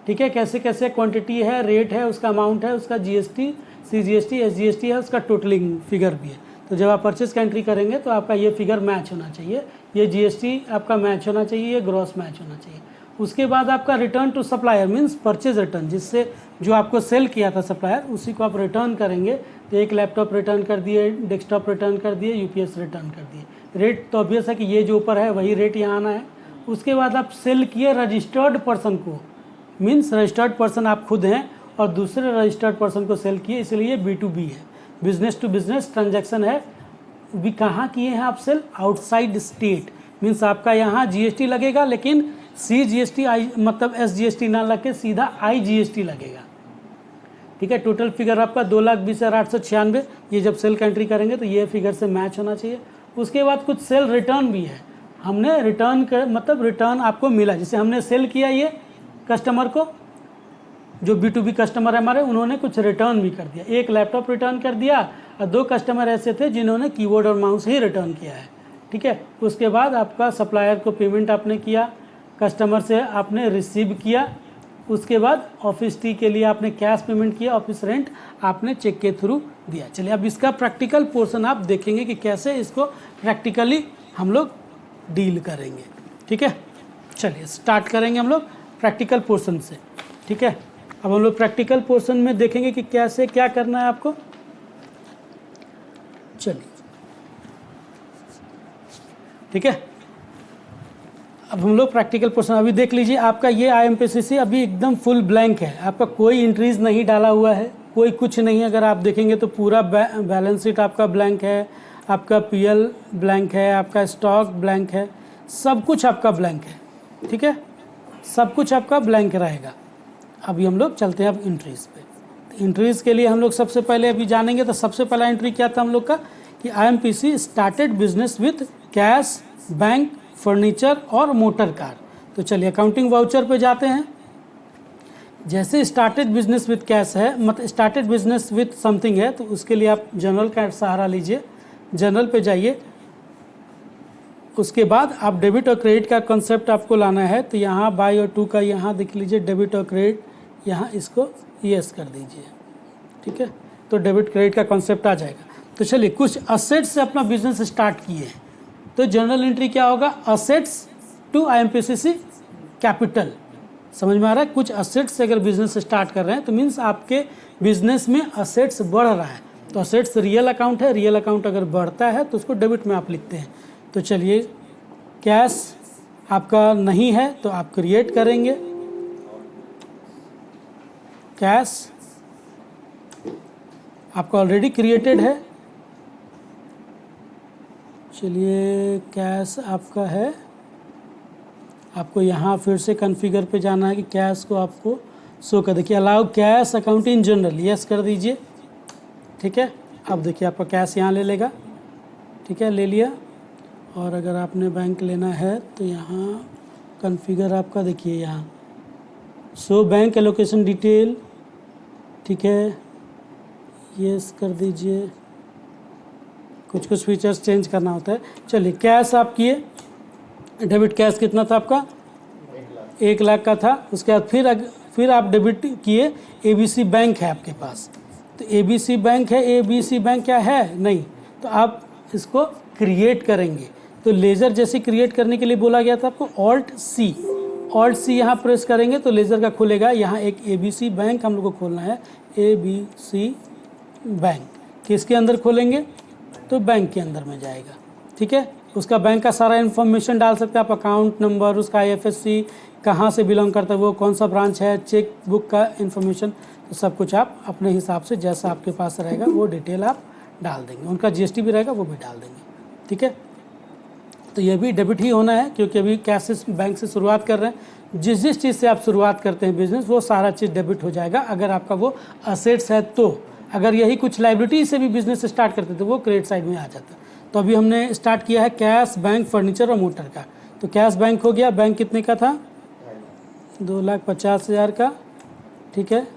ठीक है, कैसे कैसे क्वांटिटी है, रेट है, उसका अमाउंट है, उसका GST, CGST, SGST है, उसका टोटलिंग फिगर भी है। तो जब आप परचेज का एंट्री करेंगे तो आपका ये फिगर मैच होना चाहिए, ये GST आपका मैच होना चाहिए, ये ग्रॉस मैच होना चाहिए। उसके बाद आपका return to supplier means purchase return, जिससे जो आपको सेल किया था सप्लायर उसी को आप रिटर्न करेंगे। तो एक लैपटॉप रिटर्न कर दिए, डेस्कटॉप रिटर्न कर दिए, UPS रिटर्न कर दिए। रेट तो ऑब्वियस है कि ये जो ऊपर है वही रेट यहाँ आना है। उसके बाद आप सेल किए रजिस्टर्ड पर्सन को, मीन्स रजिस्टर्ड पर्सन आप खुद हैं और दूसरे रजिस्टर्ड पर्सन को सेल किए, इसलिए B2B है, बिजनेस टू बिजनेस ट्रांजैक्शन है। भी कहाँ किए हैं आप सेल? आउटसाइड स्टेट, मीन्स आपका यहाँ GST लगेगा, लेकिन CGST मतलब SGST ना लग के सीधा IGST लगेगा। ठीक है, टोटल फिगर आपका 2,20,896। ये जब सेल का एंट्री करेंगे तो ये फिगर से मैच होना चाहिए। उसके बाद कुछ सेल रिटर्न भी है, हमने रिटर्न कर मतलब रिटर्न आपको मिला, जैसे हमने सेल किया ये कस्टमर को, जो B2B कस्टमर है हमारे, उन्होंने कुछ रिटर्न भी कर दिया। एक लैपटॉप रिटर्न कर दिया और 2 कस्टमर ऐसे थे जिन्होंने कीबोर्ड और माउस ही रिटर्न किया है। ठीक है, उसके बाद आपका सप्लायर को पेमेंट आपने किया, कस्टमर से आपने रिसीव किया। उसके बाद ऑफिस टी के लिए आपने कैश पेमेंट किया, ऑफिस रेंट आपने चेक के थ्रू दिया। चलिए अब इसका प्रैक्टिकल पोर्शन आप देखेंगे कि कैसे इसको प्रैक्टिकली हम लोग डील करेंगे। ठीक है, चलिए स्टार्ट करेंगे हम लोग प्रैक्टिकल पोर्शन से। ठीक है, अब हम लोग प्रैक्टिकल पोर्शन में देखेंगे कि कैसे क्या करना है आपको। चलिए ठीक है, अब हम लोग प्रैक्टिकल पोर्शन अभी देख लीजिए। आपका ये IMPCC अभी एकदम फुल ब्लैंक है, आपका कोई इंट्रीज नहीं डाला हुआ है, कोई कुछ नहीं। अगर आप देखेंगे तो पूरा बैलेंस शीट आपका ब्लैंक है, आपका PL ब्लैंक है, आपका स्टॉक ब्लैंक है, सब कुछ आपका ब्लैंक है। ठीक है, सब कुछ आपका ब्लैंक रहेगा। अभी हम लोग चलते हैं अब इंट्रीज पे। इंट्रीज के लिए हम लोग सबसे पहले अभी जानेंगे। तो सबसे पहला एंट्री क्या था हम लोग का कि IMPCC started business with cash, bank, furniture और मोटर कार। तो चलिए अकाउंटिंग वाउचर पे जाते हैं। जैसे स्टार्टेड बिजनेस विथ कैश है, मतलब स्टार्टेड बिजनेस विथ समथिंग है, तो उसके लिए आप जनरल का सहारा लीजिए। जनरल पे जाइए, उसके बाद आप डेबिट और क्रेडिट का कॉन्सेप्ट आपको लाना है। तो यहाँ बाई और टू का यहाँ देख लीजिए, डेबिट और क्रेडिट, यहाँ इसको यस कर दीजिए। ठीक है, तो डेबिट क्रेडिट का कॉन्सेप्ट आ जाएगा। तो चलिए कुछ असेट्स से अपना बिजनेस स्टार्ट किए हैं, तो जर्नल एंट्री क्या होगा, असेट्स टू आईएमपीसीसी कैपिटल। समझ में आ रहा है, कुछ असेट्स से अगर बिजनेस स्टार्ट कर रहे हैं तो मीन्स आपके बिजनेस में असेट्स बढ़ रहा है, तो असेट्स रियल अकाउंट है, रियल अकाउंट अगर बढ़ता है तो उसको डेबिट में आप लिखते हैं। तो चलिए कैश आपका नहीं है तो आप क्रिएट करेंगे, कैश आपका ऑलरेडी क्रिएटेड है। चलिए कैश आपका है, आपको यहाँ फिर से कॉन्फ़िगर पे जाना है कि कैश को आपको शो कर, देखिए allow cash account in general, yes कर दीजिए। ठीक है, अब देखिए आपका कैश यहाँ ले लेगा। ठीक है, ले लिया। और अगर आपने बैंक लेना है तो यहाँ कॉन्फ़िगर आपका देखिए यहाँ शो बैंक एलोकेशन डिटेल। ठीक है, यस कर दीजिए। कुछ कुछ फीचर्स चेंज करना होता है। चलिए कैश आप किए, डेबिट कैश कितना था आपका, 1,00,000 का था। उसके बाद फिर आप डेबिट किए, एबीसी बैंक है आपके पास, तो एबीसी बैंक है, एबीसी बैंक क्या है नहीं, तो आप इसको क्रिएट करेंगे। तो लेज़र जैसे क्रिएट करने के लिए बोला गया था आपको, ऑल्ट सी यहाँ प्रेस करेंगे तो लेज़र का खुलेगा। यहाँ एक एबीसी बैंक हम लोग को खोलना है, एबीसी बैंक किसके अंदर खोलेंगे, तो बैंक के अंदर में जाएगा। ठीक है, उसका बैंक का सारा इन्फॉर्मेशन डाल सकते हैं आप, अकाउंट नंबर, उसका आईएफएससी, कहाँ से बिलोंग करता है वो, कौन सा ब्रांच है, चेक बुक का इन्फॉर्मेशन, तो सब कुछ आप अपने हिसाब से जैसा आपके पास रहेगा वो डिटेल आप डाल देंगे। उनका जीएसटी भी रहेगा वो भी डाल देंगे। ठीक है, तो ये भी डेबिट ही होना है क्योंकि अभी कैश से बैंक से शुरुआत कर रहे हैं। जिस जिस चीज़ से आप शुरुआत करते हैं बिजनेस वो सारा चीज़ डेबिट हो जाएगा अगर आपका वो असेट्स है तो। अगर यही कुछ लाइबिलिटी से भी बिजनेस स्टार्ट करते तो वो क्रेडिट साइड में आ जाता। तो अभी हमने स्टार्ट किया है कैश, बैंक, फर्नीचर और मोटर का। तो कैश बैंक हो गया, बैंक कितने का था, 2,50,000 का। ठीक है,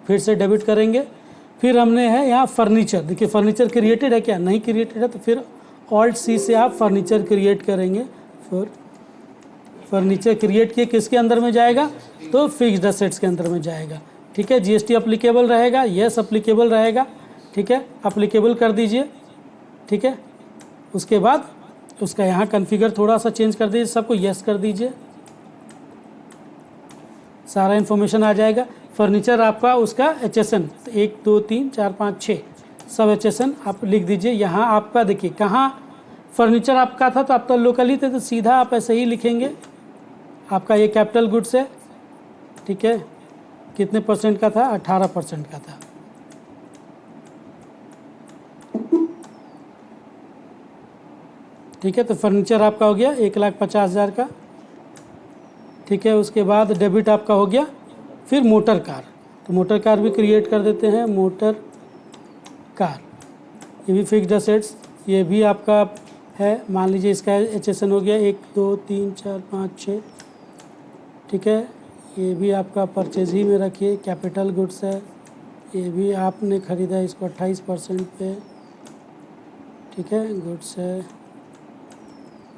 फिर से डेबिट करेंगे। फिर हमने है यहाँ फर्नीचर, देखिए फर्नीचर क्रिएटेड है क्या, नहीं क्रिएटेड है, तो फिर ऑल्ट सी से आप फर्नीचर क्रिएट करेंगे। फिर फर्नीचर क्रिएट किए, किसके अंदर में जाएगा, तो फिक्स्ड असेट्स के अंदर में जाएगा। ठीक है, जीएसटी अप्लीकेबल रहेगा, यस अप्लीकेबल रहेगा। ठीक है, अप्लीकेबल कर दीजिए। ठीक है, उसके बाद उसका यहाँ कॉन्फ़िगर थोड़ा सा चेंज कर दीजिए, सबको यस कर दीजिए, सारा इन्फॉर्मेशन आ जाएगा। फर्नीचर आपका उसका HSN 1 2 3 4 5 6 सब HSN आप लिख दीजिए। यहाँ आपका देखिए कहाँ फर्नीचर आपका था तो आप तो लोकली थे तो सीधा आप ऐसे ही लिखेंगे। आपका ये कैपिटल गुड्स है। ठीक है, कितने परसेंट का था, 18% का था। ठीक है, तो फर्नीचर आपका हो गया 1,50,000 का। ठीक है, उसके बाद डेबिट आपका हो गया। फिर मोटर कार, तो मोटर कार भी क्रिएट कर देते हैं, मोटर कार, ये भी फिक्स्ड असेट्स, ये भी आपका है। मान लीजिए इसका HSN हो गया 1 2 3 4 5 6। ठीक है, ये भी आपका परचेज ही में रखिए, कैपिटल गुड्स है, ये भी आपने ख़रीदा इसको 28% पे। ठीक है, गुड्स है,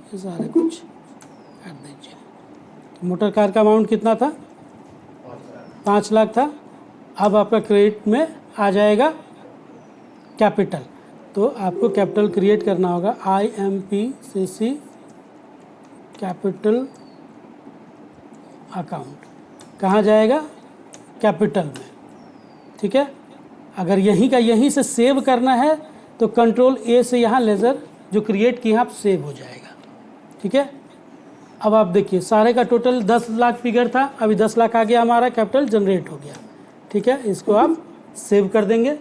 ये सारे कुछ कर दीजिए। तो मोटर कार का अमाउंट कितना था, 5,00,000 था। अब आपका क्रेडिट में आ जाएगा कैपिटल, तो आपको कैपिटल क्रिएट करना होगा, IMPCC कैपिटल अकाउंट, कहाँ जाएगा, कैपिटल में। ठीक है, अगर यहीं से सेव करना है तो कंट्रोल A से यहाँ लेज़र जो क्रिएट किया आप सेव हो जाएगा। ठीक है, अब आप देखिए सारे का टोटल 10,00,000 फिगर था, अभी 10,00,000 आ गया, हमारा कैपिटल जनरेट हो गया। ठीक है, इसको आप सेव कर देंगे।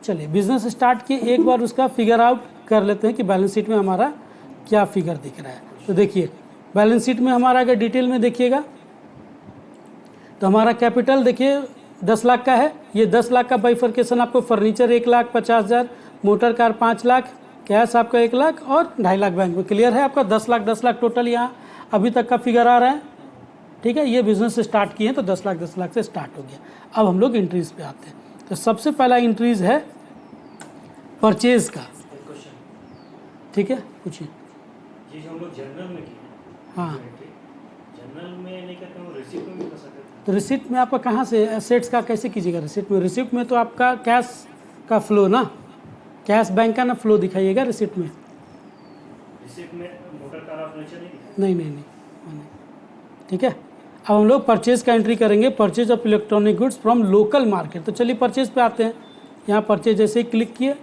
चलिए बिजनेस स्टार्ट किए, एक बार उसका फिगर आउट कर लेते हैं कि बैलेंस शीट में हमारा क्या फिगर दिख रहा है। तो देखिए बैलेंस शीट में हमारा अगर डिटेल में देखिएगा तो हमारा कैपिटल देखिए 10,00,000 का है। ये 10,00,000 का बाइफर्केशन आपको फर्नीचर 1,50,000, मोटर कार 5,00,000, कैश आपका 1,00,000 और 2,50,000 बैंक में। क्लियर है, आपका 10,00,000 टोटल यहाँ अभी तक का फिगर आ रहा है। ठीक है, ये बिजनेस स्टार्ट किए हैं तो 10,00,000 से स्टार्ट हो गया। अब हम लोग इंट्रीज पे आते हैं। तो सबसे पहला इंट्रीज है परचेज का। ठीक है, पूछिए। जी, हम लोग जनरल में किए, हाँ, जनरल में नहीं करते हो, रिसिप्ट में भी कर सकते हैं। तो रिसिप्ट में आपका कहाँ से एसेट्स का कैसे कीजिएगा रिसिप्ट में? रिसिप्ट में तो आपका कैश का फ्लो ना, कैश बैंक का ना फ्लो दिखाइएगा रिसिप्ट में। रिसिप्ट में मोटर कार ऑफ नेचर नहीं दिखा। नहीं। ठीक है, अब हम लोग परचेज का एंट्री करेंगे, purchase of electronic goods from local market. तो चलिए परचेज पे आते हैं। यहाँ परचेज जैसे ही क्लिक किए,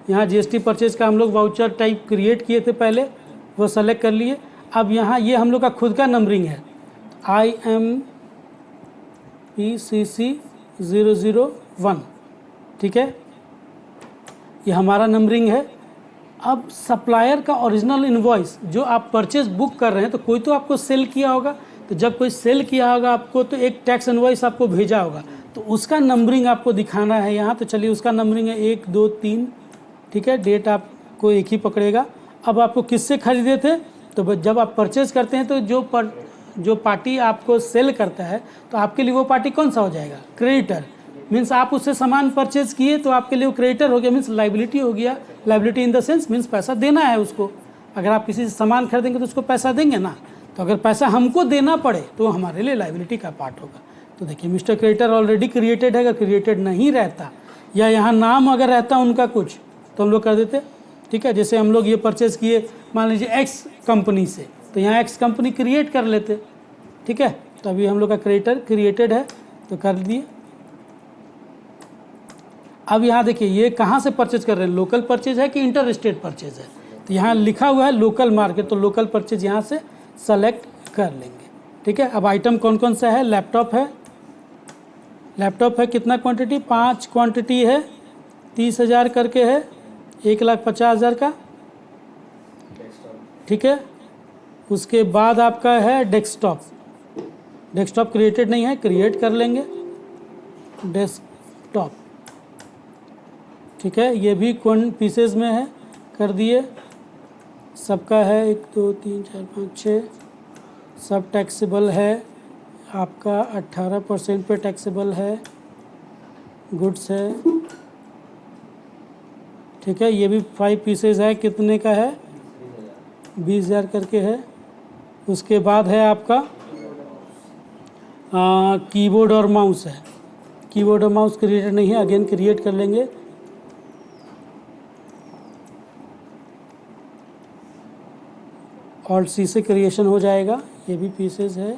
यहाँ जीएसटी परचेज का हम लोग वाउचर टाइप क्रिएट किए थे पहले, वो सेलेक्ट कर लिए। अब यहाँ ये हम लोग का खुद का नंबरिंग है, IMPCC 001, ठीक है, ये हमारा नंबरिंग है। अब सप्लायर का ओरिजिनल इनवॉइस जो आप परचेज बुक कर रहे हैं, तो कोई तो आपको सेल किया होगा, तो जब कोई सेल किया होगा आपको तो एक टैक्स इनवॉइस आपको भेजा होगा, तो उसका नंबरिंग आपको दिखाना है यहाँ। तो चलिए उसका नंबरिंग है 1 2 3, ठीक है, डेट आपको एक ही पकड़ेगा। अब आपको किससे खरीदे थे, तो जब आप परचेज करते हैं तो जो पार्टी आपको सेल करता है, तो आपके लिए वो पार्टी कौन सा हो जाएगा? क्रेडिटर। मीन्स आप उससे सामान परचेज किए तो आपके लिए वो क्रेडिटर हो गया, मीन्स लाइबिलिटी हो गया। Liability in the sense means पैसा देना है उसको। अगर आप किसी से सामान खरीदेंगे तो उसको पैसा देंगे ना, तो अगर पैसा हमको देना पड़े तो हमारे लिए लाइबिलिटी का पार्ट होगा। तो देखिए मिस्टर क्रेडिटर ऑलरेडी क्रिएटेड है, अगर क्रिएटेड नहीं रहता या यहाँ नाम अगर रहता उनका कुछ तो हम लोग कर देते, ठीक है। जैसे हम लोग ये परचेज़ किए मान लीजिए एक्स कंपनी से, तो यहाँ एक्स कंपनी क्रिएट कर लेते, ठीक है। तो अभी हम लोग का क्रेडिटर क्रिएटेड है तो कर दिए। अब यहाँ देखिए ये कहाँ से परचेज कर रहे हैं, लोकल परचेज है कि इंटर स्टेट परचेज है, तो यहाँ लिखा हुआ है लोकल मार्केट, तो लोकल परचेज यहाँ से सेलेक्ट कर लेंगे, ठीक है। अब आइटम कौन कौन सा है? लैपटॉप है, लैपटॉप है कितना क्वांटिटी? 5 क्वांटिटी है, 30,000 करके है, 1,50,000 का, ठीक है। उसके बाद आपका है डेस्कटॉप, डेस्कटॉप क्रिएटेड नहीं है, क्रिएट कर लेंगे डेस्कटॉप, ठीक है। ये भी कौन पीसेज में है, कर दिए। सबका है 1 2 3 4 5 6, सब टैक्सेबल है आपका 18% पे टैक्सेबल है, गुड्स है, ठीक है। ये भी 5 पीसेज है, कितने का है? 20,000 करके है। उसके बाद है आपका कीबोर्ड और माउस है, कीबोर्ड और माउस क्रिएटेड नहीं है, अगेन क्रिएट कर लेंगे। ऑल्ट सी से क्रिएशन हो जाएगा, ये भी पीसेज है।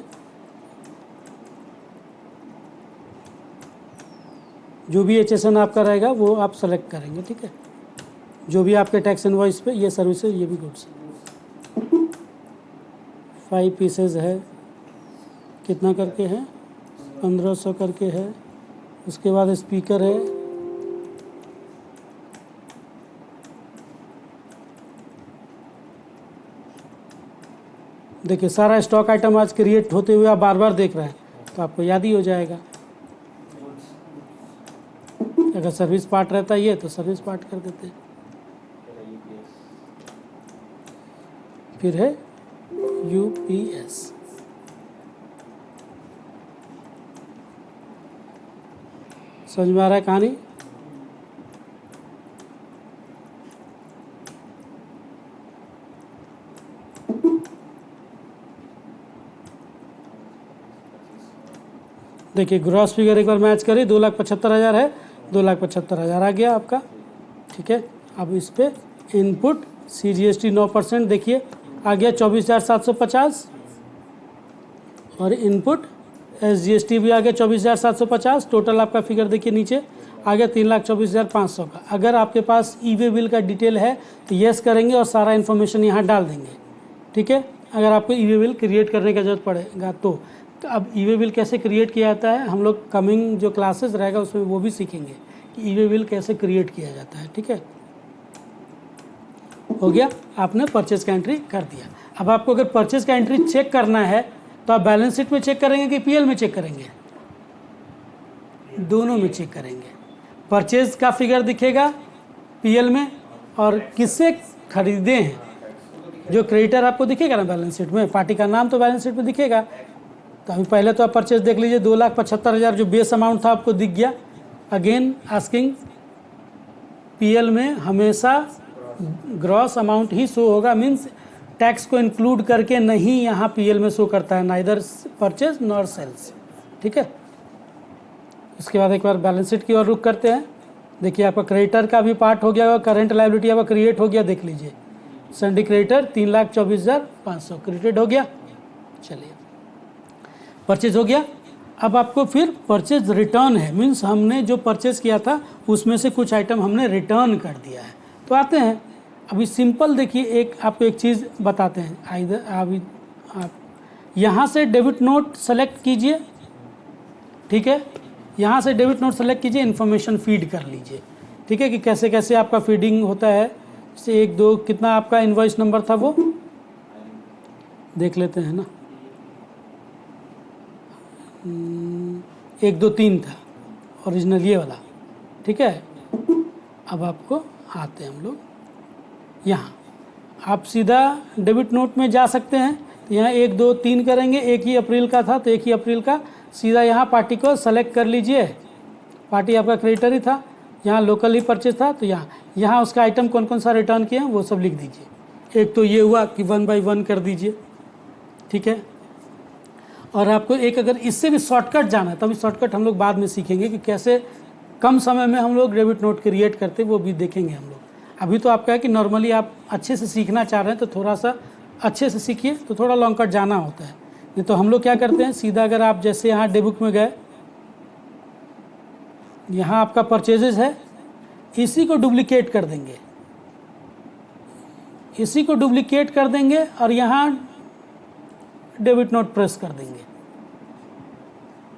जो भी HSN आपका रहेगा वो आप सेलेक्ट करेंगे, ठीक है। जो भी आपके टैक्स इनवॉइस पे ये सर्विसेज, ये भी गुड्स। 5 पीसेज है, कितना करके है? 1500 करके है। उसके बाद स्पीकर है, देखिए सारा स्टॉक आइटम आज क्रिएट होते हुए आप बार बार देख रहे हैं तो आपको याद ही हो जाएगा। अगर सर्विस पार्ट रहता ये तो सर्विस पार्ट कर देते। फिर है UPS, समझ में आ रहा है कहानी? देखिए ग्रॉस फिगर एक बार मैच करिए, 2,75,000 है, 2,75,000 आ गया आपका, ठीक है। अब इस पे इनपुट CGST 9% देखिए आ गया 24,750, और इनपुट SGST भी आ गया 24,750। टोटल आपका फिगर देखिए नीचे आ गया 3,24,500 का। अगर आपके पास ई-वे बिल का डिटेल है तो येस करेंगे और सारा इन्फॉर्मेशन यहाँ डाल देंगे, ठीक है। अगर आपको ई-वे बिल क्रिएट करने का जरूरत पड़ेगा तो अब ई-वे बिल कैसे क्रिएट किया जाता है, हम लोग कमिंग जो क्लासेस रहेगा उसमें वो भी सीखेंगे कि ई-वे बिल कैसे क्रिएट किया जाता है, ठीक है। हो गया, आपने परचेज का एंट्री कर दिया। अब आपको अगर परचेज का एंट्री चेक करना है तो आप बैलेंस शीट में चेक करेंगे कि पीएल में चेक करेंगे? दोनों में चेक करेंगे। परचेज का फिगर दिखेगा पीएल में, और किससे खरीदे हैं जो क्रेडिटर आपको दिखेगा ना बैलेंस शीट में, पार्टी का नाम तो बैलेंस शीट में दिखेगा। तो अभी पहले तो आप परचेज देख लीजिए, 2,75,000 जो बेस अमाउंट था आपको दिख गया। अगेन आस्किंग, पीएल में हमेशा ग्रॉस अमाउंट ही शो होगा, मीन्स टैक्स को इंक्लूड करके नहीं यहाँ पीएल में शो करता है, नाइदर परचेज नॉर सेल्स। ठीक है, उसके बाद एक बार बैलेंस शीट की ओर रुख करते हैं। देखिए आपका क्रेडिटर का भी पार्ट हो गया, करंट लायबिलिटी आपका क्रिएट हो गया, देख लीजिए सन्डी क्रेडिटर 3,24,500 क्रेडिट हो गया। चलिए परचेज हो गया। अब आपको फिर परचेज रिटर्न है, मीन्स हमने जो परचेज किया था उसमें से कुछ आइटम हमने रिटर्न कर दिया है। तो आते हैं अभी सिंपल, देखिए एक आपको एक चीज़ बताते हैं। अभी आप यहाँ से डेबिट नोट सेलेक्ट कीजिए, ठीक है, यहाँ से डेबिट नोट सेलेक्ट कीजिए, इन्फॉर्मेशन फीड कर लीजिए। ठीक है, कि कैसे कैसे आपका फीडिंग होता है। जैसे 1 2 कितना आपका इनवॉइस नंबर था वो देख लेते हैं ना, 1 2 3 था ओरिजिनल ये वाला। ठीक है, अब आपको आते हैं हम लोग यहाँ, आप सीधा डेबिट नोट में जा सकते हैं। तो यहाँ 1 2 3 करेंगे, 1 ही अप्रैल का था तो 1 ही अप्रैल का, सीधा यहाँ पार्टी को सेलेक्ट कर लीजिए। पार्टी आपका क्रेडिटर ही था, यहाँ लोकल ही परचेज था, तो यहाँ उसका आइटम कौन कौन सा रिटर्न किए हैं वो सब लिख दीजिए। एक तो ये हुआ कि 1 बाई 1 कर दीजिए। ठीक है, और आपको एक अगर इससे भी शॉर्टकट जाना है, तभी शॉर्टकट हम लोग बाद में सीखेंगे कि कैसे कम समय में हम लोग डेबिट नोट क्रिएट करते, वो भी देखेंगे हम लोग। अभी तो आपका है कि नॉर्मली आप अच्छे से सीखना चाह रहे हैं तो थोड़ा सा अच्छे से सीखिए, तो थोड़ा लॉन्ग कट जाना होता है। नहीं तो हम लोग क्या करते हैं, सीधा अगर आप जैसे यहाँ डेबुक में गए, यहाँ आपका परचेजेस है, इसी को डुप्लीकेट कर देंगे, इसी को डुप्लीकेट कर देंगे और यहाँ डेबिट नोट प्रेस कर देंगे,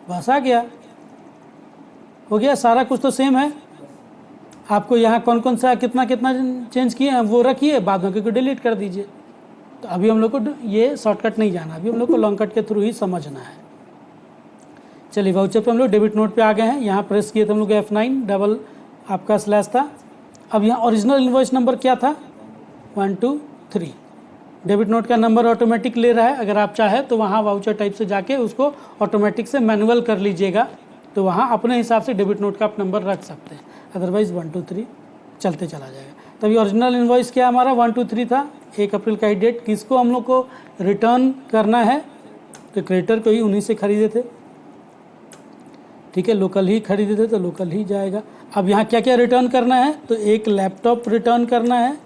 बस आ गया, हो गया। सारा कुछ तो सेम है। आपको यहाँ कौन कौन सा कितना कितना चेंज किए हैं वो रखिए, बाद में क्योंकि डिलीट कर दीजिए। तो अभी हम लोग को ये शॉर्टकट नहीं जाना, अभी हम लोग को लॉन्ग कट के थ्रू ही समझना है। चलिए वाउचर पे हम लोग डेबिट नोट पे आ गए हैं। यहाँ प्रेस किए थे हम लोग F9 डबल आपका स्लैश था। अब यहाँ ओरिजिनल इनवॉइस नंबर क्या था, 1 2 3। डेबिट नोट का नंबर ऑटोमेटिक ले रहा है, अगर आप चाहे तो वहाँ वाउचर टाइप से जाके उसको ऑटोमेटिक से मैनुअल कर लीजिएगा, तो वहाँ अपने हिसाब से डेबिट नोट का आप नंबर रख सकते हैं, अदरवाइज़ 1 2 3 चलते चला जाएगा। तभी ओरिजिनल इनवॉइस क्या हमारा 1 2 3 था, 1 अप्रैल का ही डेट। किसको हम लोग को रिटर्न करना है, तो क्रेडिटर को ही, उन्हीं से खरीदे थे। ठीक है, लोकल ही खरीदे थे तो लोकल ही जाएगा। अब यहाँ क्या क्या रिटर्न करना है, तो एक लैपटॉप रिटर्न करना है,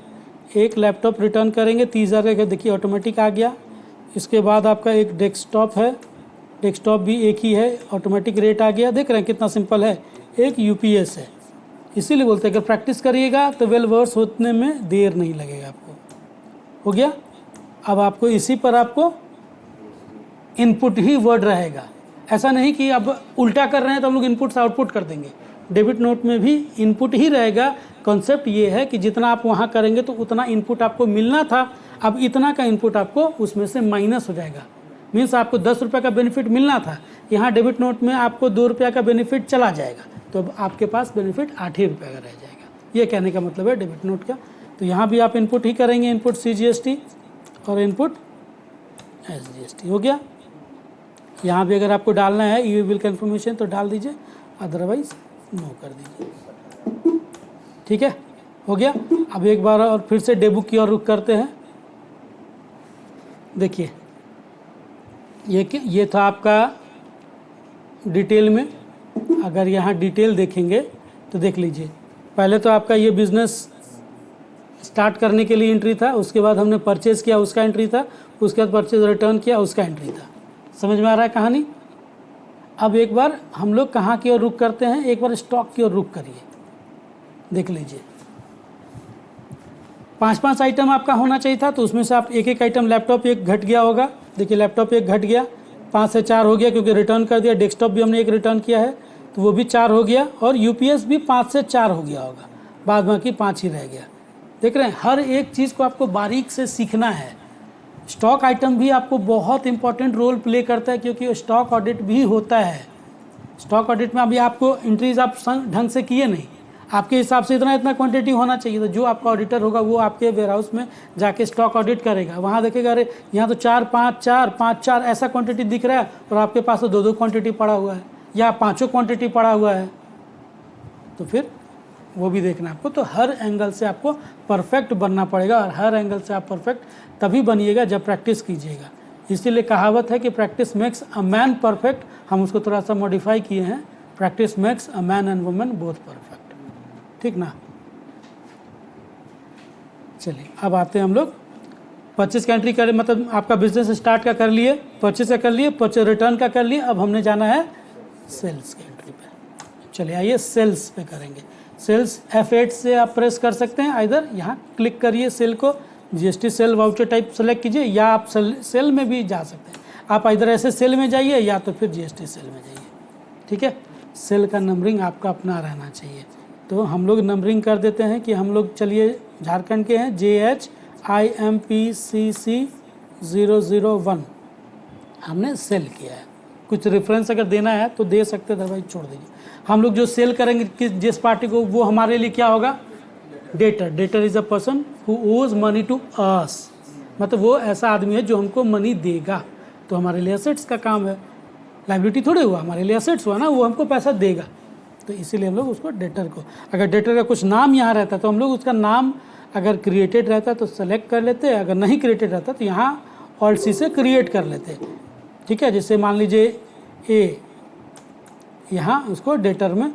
एक लैपटॉप रिटर्न करेंगे 30,000 का, देखिए ऑटोमेटिक आ गया। इसके बाद आपका एक डेस्कटॉप है, डेस्कटॉप भी एक ही है, ऑटोमेटिक रेट आ गया। देख रहे हैं कितना सिंपल है। एक यूपीएस है, इसीलिए बोलते हैं अगर प्रैक्टिस करिएगा तो वेल वर्स होने में देर नहीं लगेगा आपको। हो गया। अब आपको इसी पर आपको इनपुट ही वर्ड रहेगा, ऐसा नहीं कि अब उल्टा कर रहे हैं तो हम लोग इनपुट से आउटपुट कर देंगे। डेबिट नोट में भी इनपुट ही रहेगा। कॉन्सेप्ट ये है कि जितना आप वहाँ करेंगे तो उतना इनपुट आपको मिलना था, अब इतना का इनपुट आपको उसमें से माइनस हो जाएगा। मीन्स आपको 10 रुपये का बेनिफिट मिलना था, यहाँ डेबिट नोट में आपको 2 रुपये का बेनिफिट चला जाएगा, तो अब आपके पास बेनिफिट 8 ही रुपये का रह जाएगा। ये कहने का मतलब है डेबिट नोट का। तो यहाँ भी आप इनपुट ही करेंगे, इनपुट CGST और इनपुट SGST। हो गया। यहाँ भी अगर आपको डालना है ई बिल का इन्फॉर्मेशन तो डाल दीजिए, अदरवाइज नो कर दीजिए। ठीक है, हो गया। अब एक बार और फिर से डेबुक की ओर रुख करते हैं। देखिए ये था आपका डिटेल में। अगर यहाँ डिटेल देखेंगे तो देख लीजिए, पहले तो आपका ये बिज़नेस स्टार्ट करने के लिए एंट्री था, उसके बाद हमने परचेज़ किया उसका एंट्री था, उसके बाद परचेज़ रिटर्न किया उसका एंट्री था। समझ में आ रहा है कहानी। अब एक बार हम लोग कहाँ की ओर रुख करते हैं, एक बार स्टॉक की ओर रुख करिए। देख लीजिए 5-5 आइटम आपका होना चाहिए था, तो उसमें से आप एक एक आइटम, लैपटॉप एक घट गया होगा। देखिए लैपटॉप एक घट गया, 5 से 4 हो गया क्योंकि रिटर्न कर दिया। डेस्कटॉप भी हमने एक रिटर्न किया है तो वो भी 4 हो गया, और यूपीएस भी 5 से 4 हो गया होगा, बाद बाकी 5 ही रह गया। देख रहे हैं, हर एक चीज़ को आपको बारीक से सीखना है। स्टॉक आइटम भी आपको बहुत इंपॉर्टेंट रोल प्ले करता है, क्योंकि स्टॉक ऑडिट भी होता है। स्टॉक ऑडिट में अभी आपको एंट्रीज आप ढंग से किए नहीं, आपके हिसाब से इतना इतना क्वांटिटी होना चाहिए, तो जो आपका ऑडिटर होगा वो आपके वेयर हाउस में जाके स्टॉक ऑडिट करेगा। वहाँ देखेगा अरे यहाँ तो 4 5 4 5 4 ऐसा क्वांटिटी दिख रहा है, और आपके पास तो 2 क्वांटिटी पड़ा हुआ है, या 5 क्वांटिटी पड़ा हुआ है, तो फिर वो भी देखना है आपको। तो हर एंगल से आपको परफेक्ट बनना पड़ेगा, और हर एंगल से आप परफेक्ट तभी बनिएगा जब प्रैक्टिस कीजिएगा। इसीलिए कहावत है कि practice makes a man perfect, हम उसको थोड़ा सा मॉडिफाई किए हैं, practice makes a man and women both perfect, ठीक ना। चलिए अब आते हैं हम लोग परचेज का एंट्री करें, मतलब आपका बिजनेस स्टार्ट का कर लिए, परचेज का कर लिए, परचेज रिटर्न का कर लिए, अब हमने जाना है सेल्स की एंट्री पे। चलिए आइए सेल्स पे करेंगे। सेल्स F8 से आप प्रेस कर सकते हैं, इधर यहाँ क्लिक करिए सेल को, GST cell voucher type select कीजिए, या आप सेल में भी जा सकते हैं। आप इधर ऐसे सेल में जाइए या तो फिर GST सेल में जाइए, ठीक है। सेल का नंबरिंग आपका अपना रहना चाहिए, तो हम लोग नंबरिंग कर देते हैं कि हम लोग चलिए झारखंड के हैं, JHIMPCC 001 हमने सेल किया है। कुछ रेफरेंस अगर देना है तो दे सकते हैं, अदरवाइज छोड़ दीजिए। हम लोग जो सेल करेंगे किस जिस पार्टी को, वो हमारे लिए क्या होगा, debtor. Debtor is a person who owes money to us, मतलब वो ऐसा आदमी है जो हमको मनी देगा, तो हमारे लिए एसेट्स का काम है। लाइबिलिटी थोड़ी हुआ, हमारे लिए एसेट्स हुआ ना, वो हमको पैसा देगा, तो इसीलिए हम लोग उसको डेटर को, अगर डेटर का कुछ नाम यहाँ रहता तो हम लोग उसका नाम अगर क्रिएटेड रहता तो सेलेक्ट कर लेते, अगर नहीं क्रिएटेड रहता तो यहाँ Alt C से क्रिएट कर लेते, ठीक है। जैसे मान लीजिए ए, यहाँ उसको डेटर में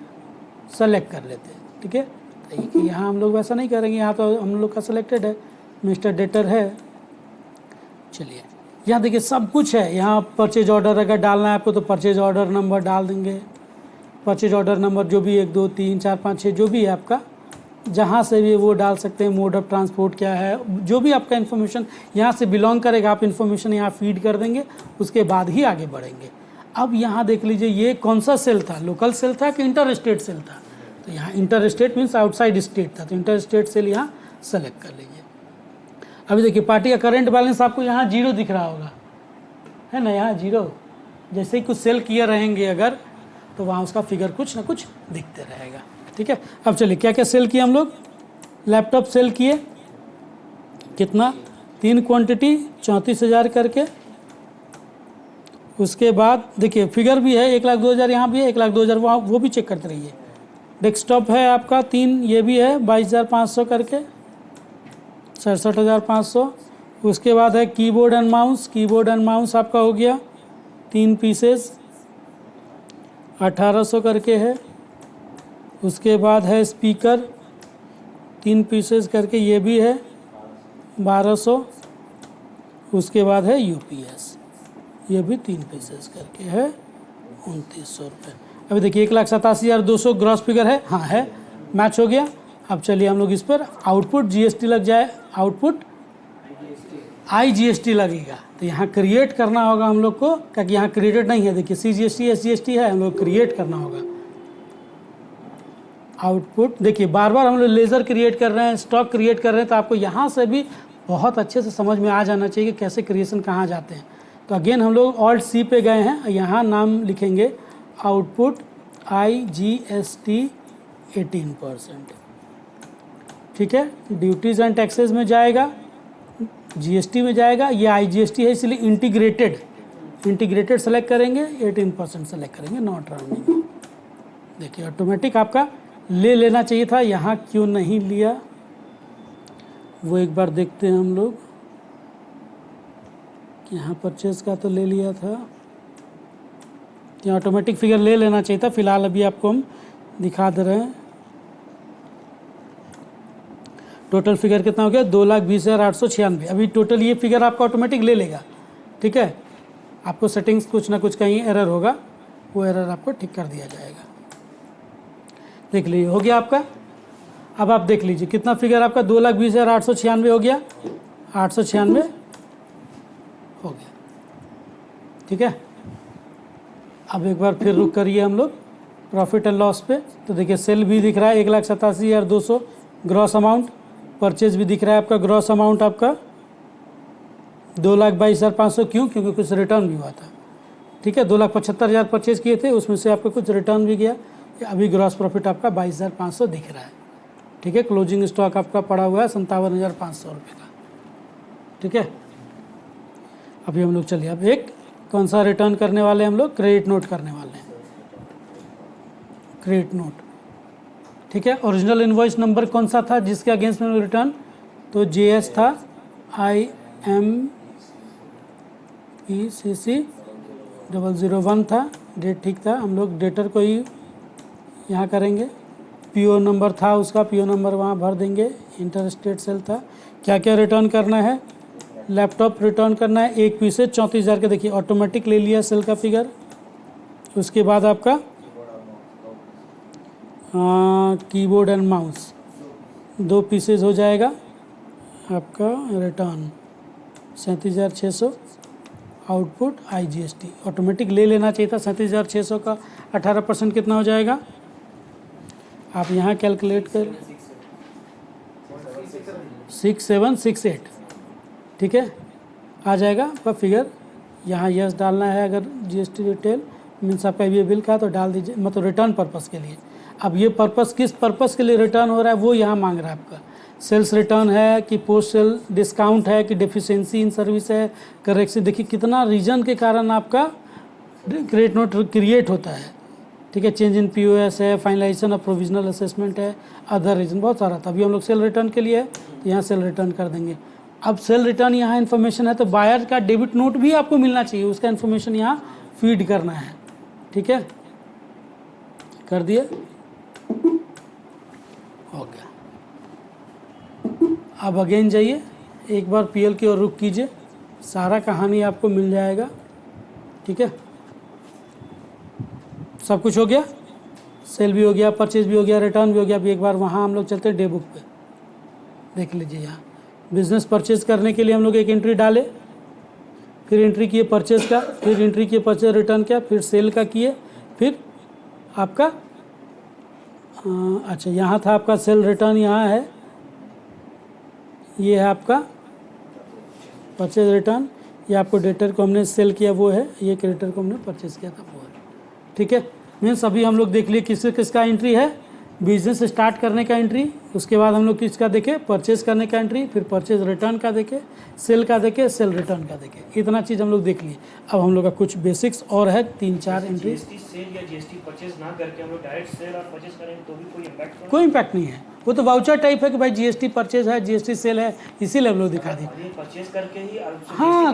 सेलेक्ट कर लेते, ठीक है। तो यहाँ हम लोग वैसा नहीं करेंगे, यहाँ तो हम लोग का सेलेक्टेड है, मिस्टर डेटर है। चलिए यहाँ देखिए सब कुछ है, यहाँ परचेज ऑर्डर अगर डालना है आपको तो परचेज ऑर्डर नंबर डाल देंगे, परचेज ऑर्डर नंबर जो भी 1 2 3 4 5 6 जो भी है आपका, जहाँ से भी वो डाल सकते हैं। मोड ऑफ ट्रांसपोर्ट क्या है, जो भी आपका इन्फॉर्मेशन यहाँ से बिलोंग करेगा, आप इन्फॉर्मेशन यहाँ फीड कर देंगे, उसके बाद ही आगे बढ़ेंगे। अब यहाँ देख लीजिए ये कौन सा सेल था, लोकल सेल था कि इंटर स्टेट सेल था, तो यहाँ inter state means outside state था, तो इंटर स्टेट सेल यहाँ सेलेक्ट कर लीजिए। अभी देखिए पार्टी का करेंट बैलेंस आपको यहाँ 0 दिख रहा होगा, है ना, यहाँ 0। जैसे ही कुछ सेल किए रहेंगे अगर, तो वहाँ उसका फिगर कुछ ना कुछ दिखते रहेगा, ठीक है। अब चलिए क्या क्या सेल किए हम लोग, लैपटॉप सेल किए, कितना, 3 क्वांटिटी 34,000 करके। उसके बाद देखिए फिगर भी है 1,02,000, यहाँ भी है 1,02,000, वहाँ वो भी चेक करते रहिए। डेस्कटॉप है आपका 3, ये भी है 22,500 करके, 67,500। उसके बाद है keyboard and mouse, keyboard and mouse आपका हो गया 3 पीसेस 1,800 करके है। उसके बाद है स्पीकर 3 पीसेस करके, ये भी है 1,200। उसके बाद है UPS, ये भी 3 पीसेस करके है 2,900 रुपये। अभी देखिए 1,87,200 ग्रॉस फिगर है, हाँ है, मैच हो गया। अब चलिए हम लोग इस पर आउटपुट GST लग जाए, आउटपुट IGST लगेगा, तो यहाँ क्रिएट करना होगा हम लोग को, क्योंकि यहाँ क्रिएटेड नहीं है। देखिए CGST SGST है, हम लोग क्रिएट करना होगा आउटपुट। देखिए बार बार हम लोग लेज़र क्रिएट कर रहे हैं, स्टॉक क्रिएट कर रहे हैं, तो आपको यहाँ से भी बहुत अच्छे से समझ में आ जाना चाहिए कि कैसे क्रिएशन कहाँ जाते हैं। तो अगेन हम लोग Alt C पे गए हैं, यहाँ नाम लिखेंगे आउटपुट IGST 18%, ठीक है। ड्यूटीज़ एंड टैक्सेस में जाएगा, GST में जाएगा, ये IGST है इसलिए इंटीग्रेटेड सेलेक्ट करेंगे, 18% सेलेक्ट करेंगे, नॉट राउंडिंग। देखिए ऑटोमेटिक आपका ले लेना चाहिए था, यहाँ क्यों नहीं लिया वो एक बार देखते हैं हम लोग। यहाँ परचेज का तो ले लिया था, यहाँ ऑटोमेटिक फिगर ले लेना चाहिए था। फिलहाल अभी आपको हम दिखा दे रहे हैं। टोटल फिगर कितना हो गया, 2,20,896। अभी टोटल ये फिगर आपका ऑटोमेटिक ले लेगा, ठीक है। आपको सेटिंग्स कुछ ना कुछ कहीं एरर होगा, वो एरर आपको ठीक कर दिया जाएगा। देख लीजिए हो गया आपका। अब आप देख लीजिए कितना फिगर आपका 2,20,896 हो गया, 896 हो गया, ठीक है। अब एक बार फिर रुक करिए हम लोग प्रॉफिट एंड लॉस पे। तो देखिए सेल भी दिख रहा है 1,87,200 ग्रॉस अमाउंट, परचेज भी दिख रहा है आपका ग्रॉस अमाउंट आपका 2,22,500। क्यों, क्योंकि कुछ रिटर्न भी हुआ था, ठीक है। 2,75,000 परचेज किए थे, उसमें से आपका कुछ रिटर्न भी गया। अभी ग्रॉस प्रॉफिट आपका 22,500 दिख रहा है, ठीक है। क्लोजिंग स्टॉक आपका पड़ा हुआ है 57,500 रुपये का, ठीक है। अभी हम लोग चलिए अब एक कौन सा रिटर्न करने वाले हैं हम लोग, क्रेडिट नोट करने वाले हैं, क्रेडिट नोट, ठीक है। ओरिजिनल इनवॉइस नंबर कौन सा था जिसके अगेंस्ट में रिटर्न, तो JS था, IMECC001 था, डेट ठीक था, हम लोग डेटर को ही यहाँ करेंगे। PO नंबर था उसका, PO नंबर वहाँ भर देंगे। इंटर स्टेट सेल था। क्या क्या रिटर्न करना है, लैपटॉप रिटर्न करना है, एक पीसेज 34,000 के, देखिए ऑटोमेटिक ले लिया सेल का फिगर। उसके बाद आपका कीबोर्ड एंड माउस 2 पीसेज हो जाएगा आपका रिटर्न 37,600। आउटपुट IGST ऑटोमेटिक ले लेना चाहिए था 37,600 का 18% कितना हो जाएगा, आप यहाँ कैलकुलेट कर 6768, ठीक है, आ जाएगा आपका फिगर। यहाँ यस डालना है, अगर GST रिटेल मीन्स आपका ये बिल का तो डाल दीजिए, मतलब रिटर्न पर्पस के लिए। अब ये पर्पस किस पर्पस के लिए रिटर्न हो रहा है वो यहाँ मांग रहा है आपका। सेल्स रिटर्न है कि पोस्ट सेल डिस्काउंट है कि डेफिशिएंसी इन सर्विस है, करेक्शन, देखिए कितना रीजन के कारण आपका क्रेडिट नोट क्रिएट होता है, ठीक है। चेंज इन POS है, फाइनलाइजेशन ऑफ प्रोविजनल असेसमेंट है, अदर रीजन बहुत सारा था। अभी हम लोग सेल रिटर्न के लिए तो यहाँ सेल रिटर्न कर देंगे। अब सेल रिटर्न यहाँ इन्फॉर्मेशन है तो बायर का डेबिट नोट भी आपको मिलना चाहिए, उसका इन्फॉर्मेशन यहाँ फीड करना है, ठीक है, कर दिए, ओके। अब अगेन जाइए, एक बार PL की ओर रुक कीजिए, सारा कहानी आपको मिल जाएगा, ठीक है। सब कुछ हो गया, सेल भी हो गया, परचेज भी हो गया, रिटर्न भी हो गया। अभी एक बार वहाँ हम लोग चलते हैं डे बुक पे, देख लीजिए। यहाँ बिजनेस परचेज करने के लिए हम लोग एक एंट्री डाले, फिर एंट्री किए परचेज का, फिर एंट्री किए परचेज रिटर्न किया, फिर सेल का किए, फिर आपका अच्छा यहाँ था आपका सेल रिटर्न, यहाँ है, ये है आपका परचेज रिटर्न, ये आपको डेटर को हमने सेल किया वो है, ये क्रेडिटर को हमने परचेज किया था वो है, ठीक है। मीन्स अभी हम लोग देख लिए किसका एंट्री है, बिजनेस स्टार्ट करने का एंट्री, उसके बाद हम लोग किसका देखे, परचेज करने का एंट्री, फिर परचेज रिटर्न का देखे, सेल का देखे, सेल रिटर्न का देखे, इतना चीज़ हम लोग देख लिए। अब हम लोग का कुछ बेसिक्स और है, 3-4 एंट्री। GST सेल या GST परचेज ना करके हम लोग डायरेक्ट सेल और परचेज करेंगे तो भी कोई इम्पैक्ट नहीं है, वो तो वाउचर टाइप है कि भाई GST परचेज है, GST सेल है, इसीलिए हम लोग दिखा दिए। परचेज करके ही हाँ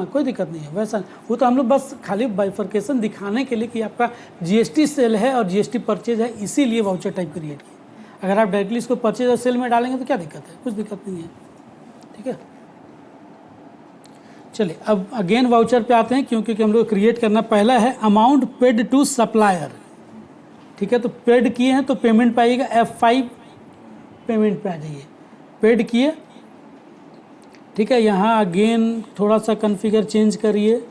कोई दिक्कत नहीं है वैसा, वो तो हम लोग बस खाली बाइफर्केशन दिखाने के लिए कि आपका GST सेल है और GST परचेज है, इसीलिए वाउचर टाइप क्रिएट किया। अगर आप डायरेक्टली इसको परचेज और सेल में डालेंगे तो क्या दिक्कत है, कुछ दिक्कत नहीं है, ठीक है। चलिए अब अगेन वाउचर पे आते हैं, क्योंकि हम लोग क्रिएट करना। पहला है अमाउंट पेड टू सप्लायर, ठीक है, तो पेड किए हैं तो पेमेंट पाइएगा, F5 पेमेंट पे आ जाइए, पेड किए, ठीक है। यहाँ अगेन थोड़ा सा कॉन्फ़िगर चेंज करिए,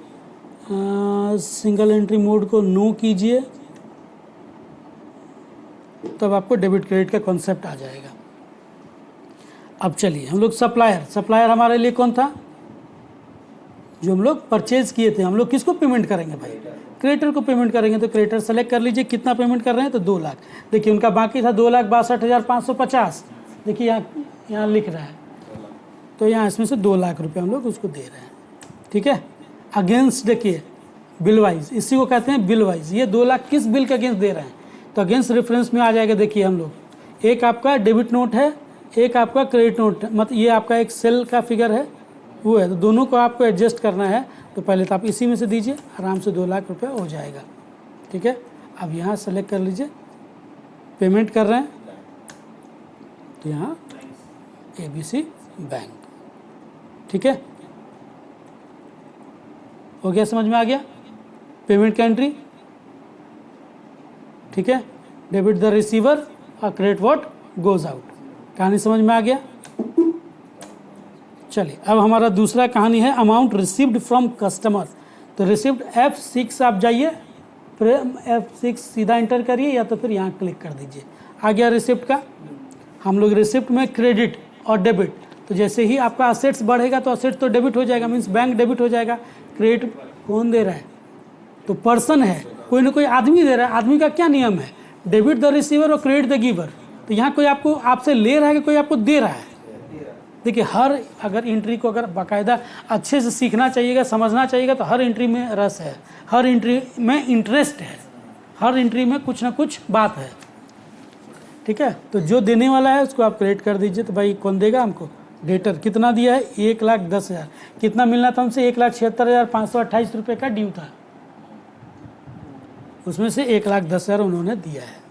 सिंगल एंट्री मोड को नो कीजिए, तब आपको डेबिट क्रेडिट का कॉन्सेप्ट आ जाएगा। अब चलिए हम लोग सप्लायर हमारे लिए कौन था, जो हम लोग परचेज किए थे। हम लोग किसको पेमेंट करेंगे भाई, क्रेडिटर को पेमेंट करेंगे, तो क्रेडिटर सेलेक्ट कर लीजिए कितना पेमेंट कर रहे हैं, तो 2 लाख। देखिए उनका बाकी था 2,62,550, देखिए यहाँ लिख रहा है, तो यहाँ इसमें से 2 लाख रुपये हम लोग उसको दे रहे हैं, ठीक है। अगेंस्ट देखिए बिल वाइज, इसी को कहते हैं बिल वाइज, ये 2 लाख किस बिल के अगेंस्ट दे रहे हैं, तो अगेंस्ट रेफरेंस में आ जाएगा। देखिए हम लोग एक आपका डेबिट नोट है, एक आपका क्रेडिट नोट, मतलब ये आपका एक सेल का फिगर है वो है, तो दोनों को आपको एडजस्ट करना है। तो पहले तो आप इसी में से दीजिए, आराम से 2 लाख रुपये हो जाएगा, ठीक है। अब यहाँ सेलेक्ट कर लीजिए, पेमेंट कर रहे हैं, तो यहाँ ABC बैंक, ठीक है, हो गया, समझ में आ गया। पेमेंट का एंट्री, ठीक है, डेबिट द रिसीवर और क्रेडिट व्हाट गोज आउट, कहानी समझ में आ गया। चलिए अब हमारा दूसरा कहानी है अमाउंट रिसीव्ड फ्रॉम कस्टमर। तो रिसीव्ड F6 आप जाइए, फिर F6 सीधा एंटर करिए या तो फिर यहाँ क्लिक कर दीजिए, आ गया रिसिप्ट का। हम लोग रिसिप्ट में क्रेडिट और डेबिट, तो जैसे ही आपका असेट्स बढ़ेगा तो असेट्स तो डेबिट हो जाएगा, मीन्स बैंक डेबिट हो जाएगा। क्रेडिट कौन दे रहा है, तो पर्सन है, कोई ना कोई आदमी दे रहा है। आदमी का क्या नियम है, डेबिट द रिसीवर और क्रेडिट द गिवर। तो यहाँ कोई आपको आपसे ले रहा है कि कोई आपको दे रहा है। देखिए हर अगर एंट्री को अगर बाकायदा अच्छे से सीखना चाहिएगा, समझना चाहिएगा, तो हर एंट्री में रस है, हर एंट्री में इंटरेस्ट है, हर एंट्री में कुछ ना कुछ बात है। ठीक है। तो जो देने वाला है उसको आप क्रेडिट कर दीजिए। तो भाई कौन देगा हमको? डेटर। कितना दिया है? 1,10,000। कितना मिलना था हमसे? 1,76,528 रुपये का ड्यू था, उसमें से 1,10,000 उन्होंने दिया है।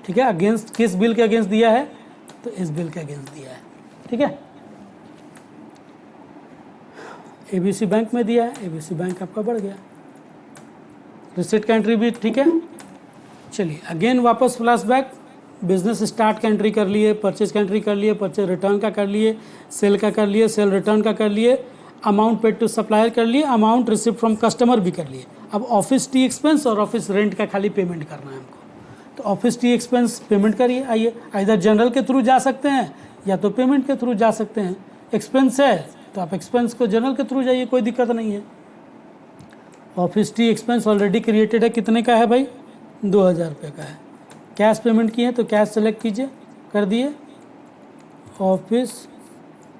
ठीक है। अगेंस्ट किस बिल के अगेंस्ट दिया है? तो इस बिल के अगेंस्ट दिया है। ठीक है। एबीसी बैंक में दिया है, एबीसी बैंक आपका बढ़ गया। रिसिट का एंट्री भी ठीक है। चलिए अगेन वापस फ्लैशबैक। बिजनेस स्टार्ट का एंट्री कर लिए, परचेज का एंट्री कर लिए, परचेज रिटर्न का कर लिए, सेल का कर लिए, सेल रिटर्न का कर लिए, अमाउंट पेड टू सप्लायर कर लिए, अमाउंट रिसिप्ट फ्रॉम कस्टमर भी कर लिए। अब ऑफिस टी एक्सपेंस और ऑफिस रेंट का खाली पेमेंट करना है हमको। तो ऑफिस टी एक्सपेंस पेमेंट करिए। आइए, इधर जनरल के थ्रू जा सकते हैं या तो पेमेंट के थ्रू जा सकते हैं। एक्सपेंस है तो आप एक्सपेंस को जनरल के थ्रू जाइए, कोई दिक्कत नहीं है। Office T expense already created है। कितने का है भाई? 2,000 रुपये का है। कैश पेमेंट किए तो कैश सेलेक्ट कीजिए, कर दिए। ऑफिस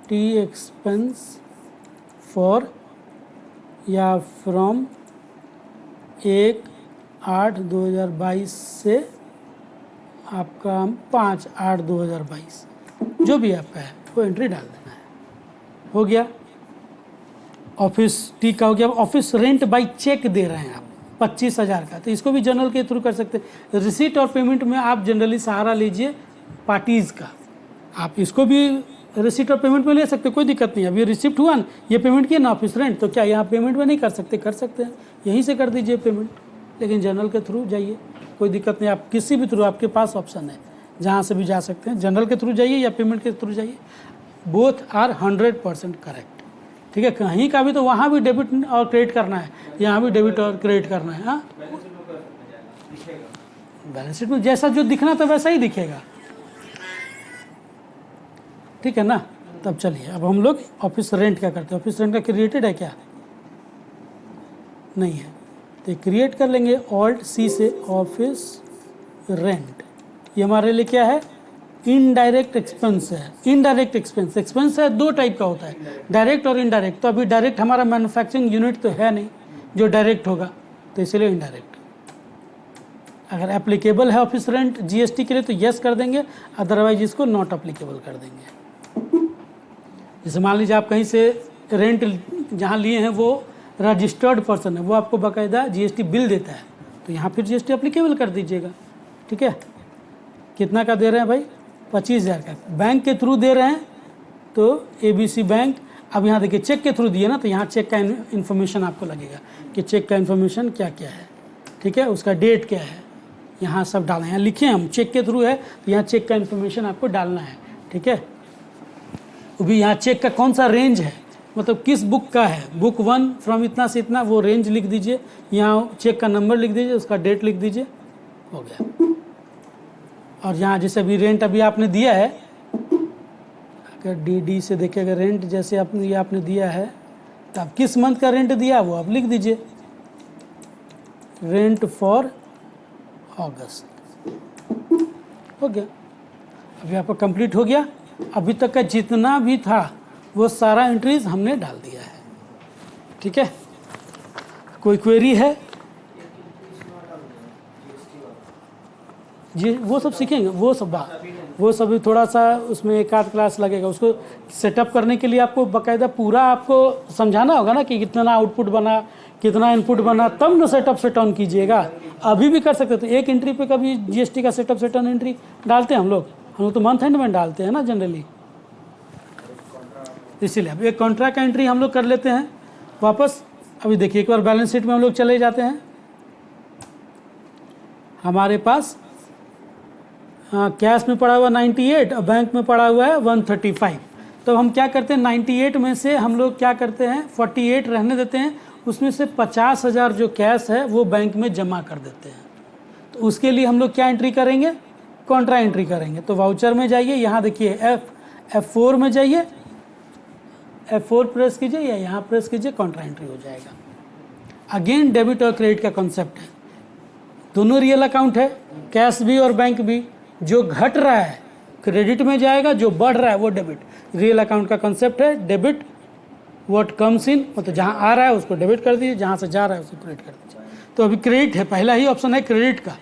टी एक्सपेंस फॉर या फ्रॉम 1/8/2022 से आपका 5/8/2022 जो भी आपका है वो एंट्री डाल देना है। हो गया। ऑफिस टी का हो गया। ऑफिस रेंट बाई चेक दे रहे हैं आप 25,000 का, तो इसको भी जनरल के थ्रू कर सकते हैं। रिसीट और पेमेंट में आप जनरली सहारा लीजिए पार्टीज़ का। आप इसको भी रिसीट और पेमेंट में ले सकते, कोई दिक्कत नहीं। अभी रिसिप्ट हुआ ना, ये पेमेंट किया ना ऑफिस रेंट, तो क्या यहाँ पेमेंट में नहीं कर सकते? कर सकते हैं, यहीं से कर दीजिए पेमेंट, लेकिन जनरल के थ्रू जाइए, कोई दिक्कत नहीं। आप किसी भी थ्रू, आपके पास ऑप्शन है, जहाँ से भी जा सकते हैं। जनरल के थ्रू जाइए या पेमेंट के थ्रू जाइए, बोथ आर 100% करेक्ट। ठीक है। कहीं का भी तो वहाँ भी डेबिट और क्रेडिट करना है, यहाँ भी डेबिट और क्रेडिट करना है। हाँ, बैलेंस शीट में जैसा जो दिखना था वैसा ही दिखेगा। ठीक है ना। तब चलिए अब हम लोग ऑफिस रेंट का करते हैं। ऑफिस रेंट का क्रिएटेड है क्या? नहीं है, तो क्रिएट कर लेंगे ऑल्ट सी से। ऑफिस रेंट ये हमारे लिए क्या है? इनडायरेक्ट एक्सपेंस है। इनडायरेक्ट एक्सपेंस, एक्सपेंस है दो टाइप का होता है, डायरेक्ट और इनडायरेक्ट। तो अभी डायरेक्ट हमारा मैन्युफैक्चरिंग यूनिट तो है नहीं जो डायरेक्ट होगा, तो इसलिए इनडायरेक्ट। अगर एप्लीकेबल है ऑफिस रेंट जीएसटी के लिए तो यस कर देंगे, अदरवाइज इसको नॉट एप्लीकेबल कर देंगे। जैसे मान लीजिए आप कहीं से रेंट जहाँ लिए हैं वो रजिस्टर्ड पर्सन है, वो आपको बाकायदा जीएसटी बिल देता है, तो यहाँ फिर जीएसटी एप्लीकेबल कर दीजिएगा। ठीक है। कितना का दे रहे हैं भाई? 25,000 का। बैंक के थ्रू दे रहे हैं तो एबीसी बैंक। अब यहाँ देखिए चेक के थ्रू दिए ना, तो यहाँ चेक का इन्फॉर्मेशन आपको लगेगा कि चेक का इन्फॉर्मेशन क्या क्या है। ठीक है। उसका डेट क्या है, यहाँ सब डालना है। यहाँ लिखे हम चेक के थ्रू है तो यहाँ चेक का इन्फॉर्मेशन आपको डालना है। ठीक है। वो भी यहाँ चेक का कौन सा रेंज है, मतलब किस बुक का है, बुक 1 फ्रॉम इतना से इतना, वो रेंज लिख दीजिए। यहाँ चेक का नंबर लिख दीजिए, उसका डेट लिख दीजिए, हो गया। और यहाँ जैसे अभी रेंट अभी आपने दिया है, अगर डी से देखिए, अगर रेंट जैसे आपने ये आपने दिया है तो आप किस मंथ का रेंट दिया वो आप लिख दीजिए, रेंट फॉर अगस्त। हो गया। अभी आपका कंप्लीट हो गया। अभी तक का जितना भी था वो सारा एंट्रीज हमने डाल दिया है। ठीक है। कोई क्वेरी है? जी वो सब सीखेंगे, वो सब भी थोड़ा सा उसमें एक आध क्लास लगेगा। उसको सेटअप करने के लिए आपको बाकायदा पूरा आपको समझाना होगा ना कि कितना आउटपुट बना, कितना इनपुट बना, तब ना सेटअप सेटअप कीजिएगा। अभी भी कर सकते, तो एक एंट्री पे कभी जीएसटी का सेटअप सेटअप एंट्री डालते हैं हम लोग तो मंथ एंड में डालते हैं ना जनरली, इसीलिए अब एक कॉन्ट्रैक्ट का एंट्री हम लोग कर लेते हैं वापस। अभी देखिए एक बार बैलेंस शीट में हम लोग चले जाते हैं। हमारे पास कैश में पड़ा हुआ 98 और बैंक में पड़ा हुआ है 135। तो हम क्या करते हैं, 98 में से हम लोग क्या करते हैं, 48 रहने देते हैं, उसमें से 50,000 जो कैश है वो बैंक में जमा कर देते हैं। तो उसके लिए हम लोग क्या एंट्री करेंगे, कॉन्ट्रा एंट्री करेंगे। तो वाउचर में जाइए, यहाँ देखिए F4 में जाइए, F4 प्रेस कीजिए या यहाँ प्रेस कीजिए, कॉन्ट्रा एंट्री हो जाएगा। अगेन डेबिट और क्रेडिट का कॉन्सेप्ट है, दोनों रियल अकाउंट है, कैश भी और बैंक भी। जो घट रहा है क्रेडिट में जाएगा, जो बढ़ रहा है वो डेबिट। रियल अकाउंट का कॉन्सेप्ट है डेबिट व्हाट कम्स इन, मतलब जहाँ आ रहा है उसको डेबिट कर दीजिए, जहाँ से जा रहा है उसको क्रेडिट कर दीजिए। तो अभी क्रेडिट है, पहला ही ऑप्शन है क्रेडिट का,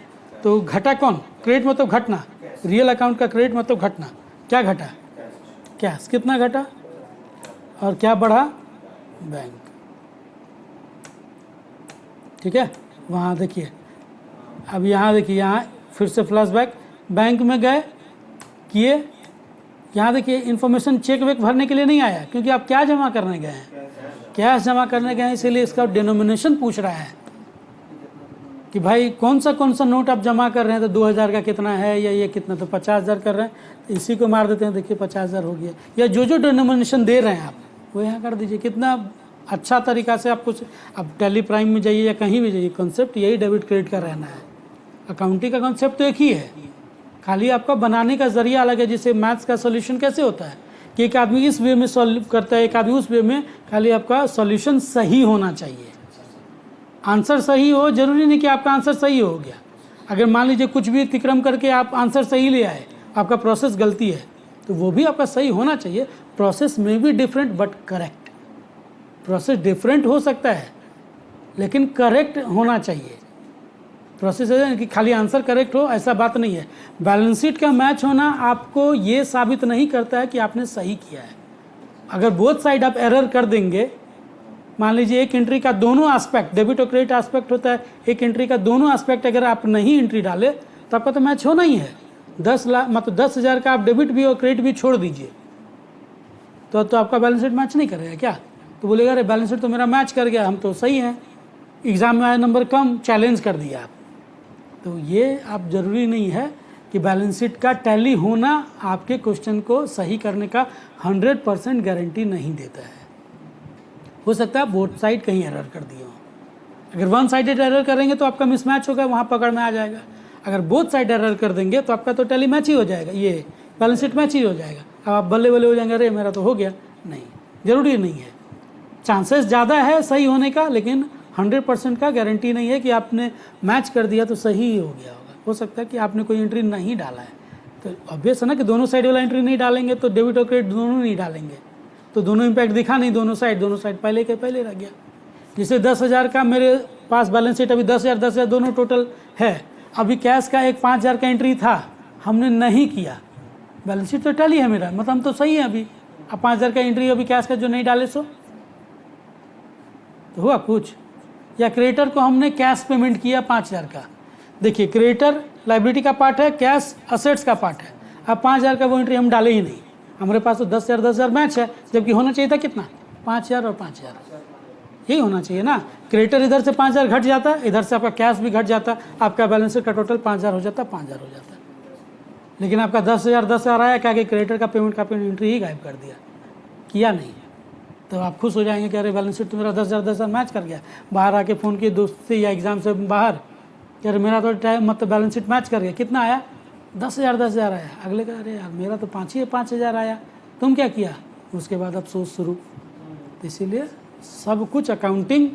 तो घटा कौन? क्रेडिट मतलब घटना, रियल अकाउंट का क्रेडिट मतलब घटना। क्या घटा? कैश। कितना घटा और क्या बढ़ा? बैंक। ठीक है, वहाँ देखिए, अब यहाँ देखिए, यहाँ फिर से फ्लैशबैक, बैंक में गए किए, यहाँ देखिए इन्फॉर्मेशन चेक वेक भरने के लिए नहीं आया, क्योंकि आप क्या जमा करने गए हैं? कैश जमा करने गए हैं, इसीलिए इसका डिनोमिनेशन पूछ रहा है कि भाई कौन सा नोट आप जमा कर रहे हैं, तो 2000 का कितना है, या ये कितना, तो 50,000 कर रहे हैं, तो इसी को मार देते हैं, देखिए 50,000 हो गया। या जो डिनोमिनेशन दे रहे हैं आप वो यहाँ कर दीजिए। कितना अच्छा तरीका से आप कुछ, अब टैली प्राइम में जाइए या कहीं भी जाइए, कॉन्सेप्ट यही डेबिट क्रेडिट का रहना है। अकाउंटिंग का कॉन्सेप्ट तो एक ही है, खाली आपका बनाने का जरिया अलग है। जैसे मैथ्स का सॉल्यूशन कैसे होता है कि एक आदमी इस वे में सॉल्व करता है, एक आदमी उस वे में, खाली आपका सॉल्यूशन सही होना चाहिए। आंसर सही हो, जरूरी नहीं कि आपका आंसर सही हो गया। अगर मान लीजिए कुछ भी अतिक्रम करके आप आंसर सही ले आए, आपका प्रोसेस गलती है, तो वो भी आपका सही होना चाहिए। प्रोसेस में भी different but correct. Process different हो सकता है लेकिन करेक्ट होना चाहिए। प्रोसेस है कि खाली आंसर करेक्ट हो, ऐसा बात नहीं है। बैलेंस शीट का मैच होना आपको ये साबित नहीं करता है कि आपने सही किया है। अगर बोथ साइड आप एरर कर देंगे, मान लीजिए एक एंट्री का दोनों एस्पेक्ट, डेबिट और क्रेडिट एस्पेक्ट होता है, एक एंट्री का दोनों एस्पेक्ट अगर आप नहीं एंट्री डाले तो आपका तो मैच होना ही है। 10 लाख मतलब 10,000 का आप डेबिट भी और क्रेडिट भी छोड़ दीजिए, तो आपका बैलेंस शीट मैच नहीं करेगा क्या? तो बोलेगा अरे बैलेंस शीट तो मेरा मैच कर गया, हम तो सही हैं, एग्ज़ाम में आया नंबर कम, चैलेंज कर दिया आप। तो ये आप ज़रूरी नहीं है कि बैलेंस शीट का टैली होना आपके क्वेश्चन को सही करने का 100% गारंटी नहीं देता है। हो सकता है बोथ साइड कहीं एरर कर दिए हो। अगर वन साइडेड एरर करेंगे तो आपका मिसमैच होगा, वहाँ पकड़ में आ जाएगा। अगर बोथ साइड एरर कर देंगे तो आपका तो टैली मैच ही हो जाएगा, ये बैलेंस शीट मैच ही हो जाएगा। अब आप बल्ले बल्ले हो जाएंगे, अरे मेरा तो हो गया। नहीं, ज़रूरी नहीं है। चांसेस ज़्यादा है सही होने का, लेकिन 100% का गारंटी नहीं है कि आपने मैच कर दिया तो सही ही हो गया होगा। हो सकता है कि आपने कोई एंट्री नहीं डाला है, तो ऑब्वियस है ना कि दोनों साइड वाला एंट्री नहीं डालेंगे तो डेबिट और क्रेडिट दोनों नहीं डालेंगे, तो दोनों इम्पैक्ट दिखा नहीं दोनों साइड पहले के पहले रह गया। जैसे 10,000 का मेरे पास बैलेंस शीट अभी 10,000 दोनों टोटल है, अभी कैश का एक 5,000 का एंट्री था, हमने नहीं किया, बैलेंस शीट तो टैली है मेरा, मतलब हम तो सही है अभी। अब 5,000 का एंट्री अभी कैश का जो नहीं डाले सो तो हुआ कुछ। या क्रेडिटर को हमने कैश पेमेंट किया 5,000 का, देखिए क्रेडिटर लाइबिलिटी का पार्ट है, कैश असेट्स का पार्ट है। अब 5,000 का वो एंट्री हम डाले ही नहीं, हमारे पास तो 10,000 मैच है, जबकि होना चाहिए था कितना? 5,000 और 5,000, यही होना चाहिए ना। क्रेडिटर इधर से 5,000 घट जाता, इधर से आपका कैश भी घट जाता, आपका बैलेंस शीट का टोटल 5,000 हो जाता, 5,000 हो जाता। लेकिन आपका 10,000 आया, क्या कि क्रेडिटर का पेमेंट का एंट्री ही गायब कर दिया, किया नहीं। तो आप खुश हो जाएंगे कि अरे बैलेंस शीट तो मेरा 10,000 मैच कर गया। बाहर आके फ़ोन किए दोस्त से या एग्ज़ाम से बाहर कि अरे मेरा तो टाइम मतलब बैलेंस शीट मैच कर गया, कितना आया? 10,000 आया। अगले का अरे यार मेरा तो 5,000 आया, तुम क्या किया? उसके बाद अफसोस शुरू। तो इसीलिए सब कुछ अकाउंटिंग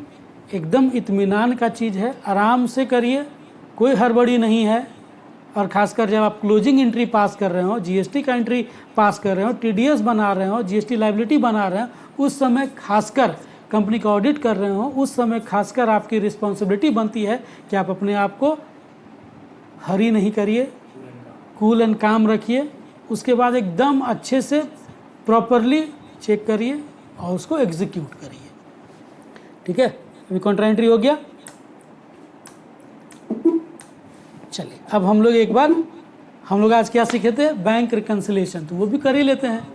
एकदम इत्मीनान का चीज़ है, आराम से करिए, कोई हड़बड़ी नहीं है। और ख़ासकर जब आप क्लोजिंग एंट्री पास कर रहे हो, जीएसटी का एंट्री पास कर रहे हो, टीडीएस बना रहे हो, जीएसटी लायबिलिटी बना रहे हो, उस समय खासकर कंपनी का ऑडिट कर रहे हो, उस समय खासकर आपकी रिस्पॉन्सिबिलिटी बनती है कि आप अपने आप को हरी नहीं करिए, कूल एंड काम रखिए। उसके बाद एकदम अच्छे से प्रॉपरली चेक करिए और उसको एग्जीक्यूट करिए। ठीक है, अभी कॉन्ट्रा एंट्री हो गया। चलिए अब हम लोग आज क्या सीखे थे? बैंक रिकन्सिलेशन, तो वो भी कर ही लेते हैं।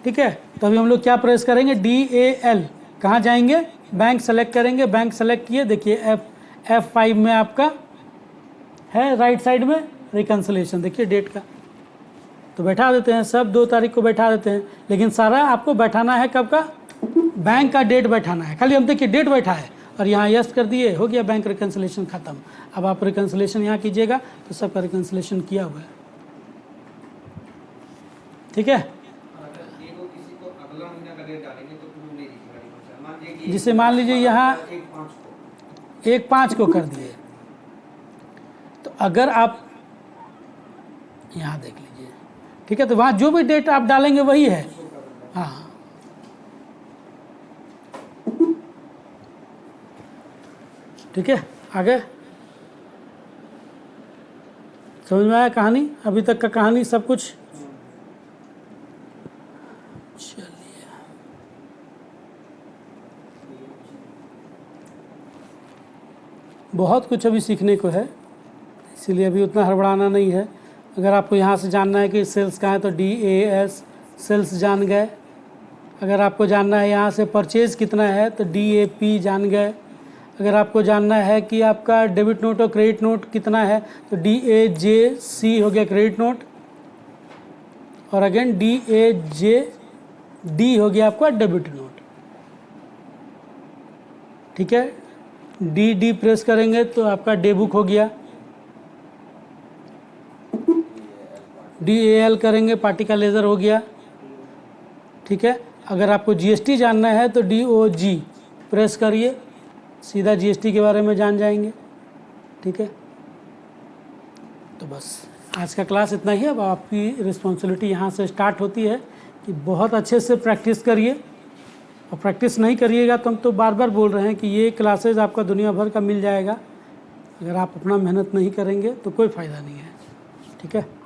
ठीक है, तो अभी हम लोग क्या प्रेस करेंगे? DAL। कहाँ जाएंगे? बैंक सेलेक्ट करेंगे, बैंक सेलेक्ट किए, देखिए F5 में आपका है राइट साइड में रिकन्सिलेशन, देखिए डेट का, तो बैठा देते हैं, सब 2 तारीख को बैठा देते हैं। लेकिन सारा आपको बैठाना है कब का? बैंक का डेट बैठाना है। खाली हम देखिए डेट बैठा है और यहाँ यस कर दिए, हो गया बैंक रिकन्सिलेशन ख़त्म। अब आप रिकन्सिलेशन यहाँ कीजिएगा तो सबका रिकन्सिलेशन किया हुआ है। ठीक है, जिसे मान लीजिए यहाँ 1/5 को कर दिए, तो अगर आप यहाँ देख लीजिए, ठीक है, तो वहाँ जो भी डेट आप डालेंगे वही है। हाँ, ठीक है, आगे समझ में आया कहानी, अभी तक का कहानी सब कुछ? चलिए, बहुत कुछ अभी सीखने को है, इसीलिए अभी उतना हड़बड़ाना नहीं है। अगर आपको यहाँ से जानना है कि सेल्स कहाँ है तो DAS सेल्स जान गए। अगर आपको जानना है यहाँ से परचेज़ कितना है तो DAP जान गए। अगर आपको जानना है कि आपका डेबिट नोट और क्रेडिट नोट कितना है तो DAJC हो गया क्रेडिट नोट, और अगेन DAJD हो गया आपका डेबिट नोट। ठीक है, DD प्रेस करेंगे तो आपका डे बुक हो गया। DAL करेंगे पार्टी का लेज़र हो गया। ठीक है, अगर आपको GST जानना है तो DOG प्रेस करिए, सीधा GST के बारे में जान जाएंगे। ठीक है, तो बस आज का क्लास इतना ही। अब आपकी रिस्पॉन्सिबिलिटी यहाँ से स्टार्ट होती है कि बहुत अच्छे से प्रैक्टिस करिए, और प्रैक्टिस नहीं करिएगा तो हम तो बार बार बोल रहे हैं कि ये क्लासेज आपका दुनिया भर का मिल जाएगा, अगर आप अपना मेहनत नहीं करेंगे तो कोई फ़ायदा नहीं है। ठीक है।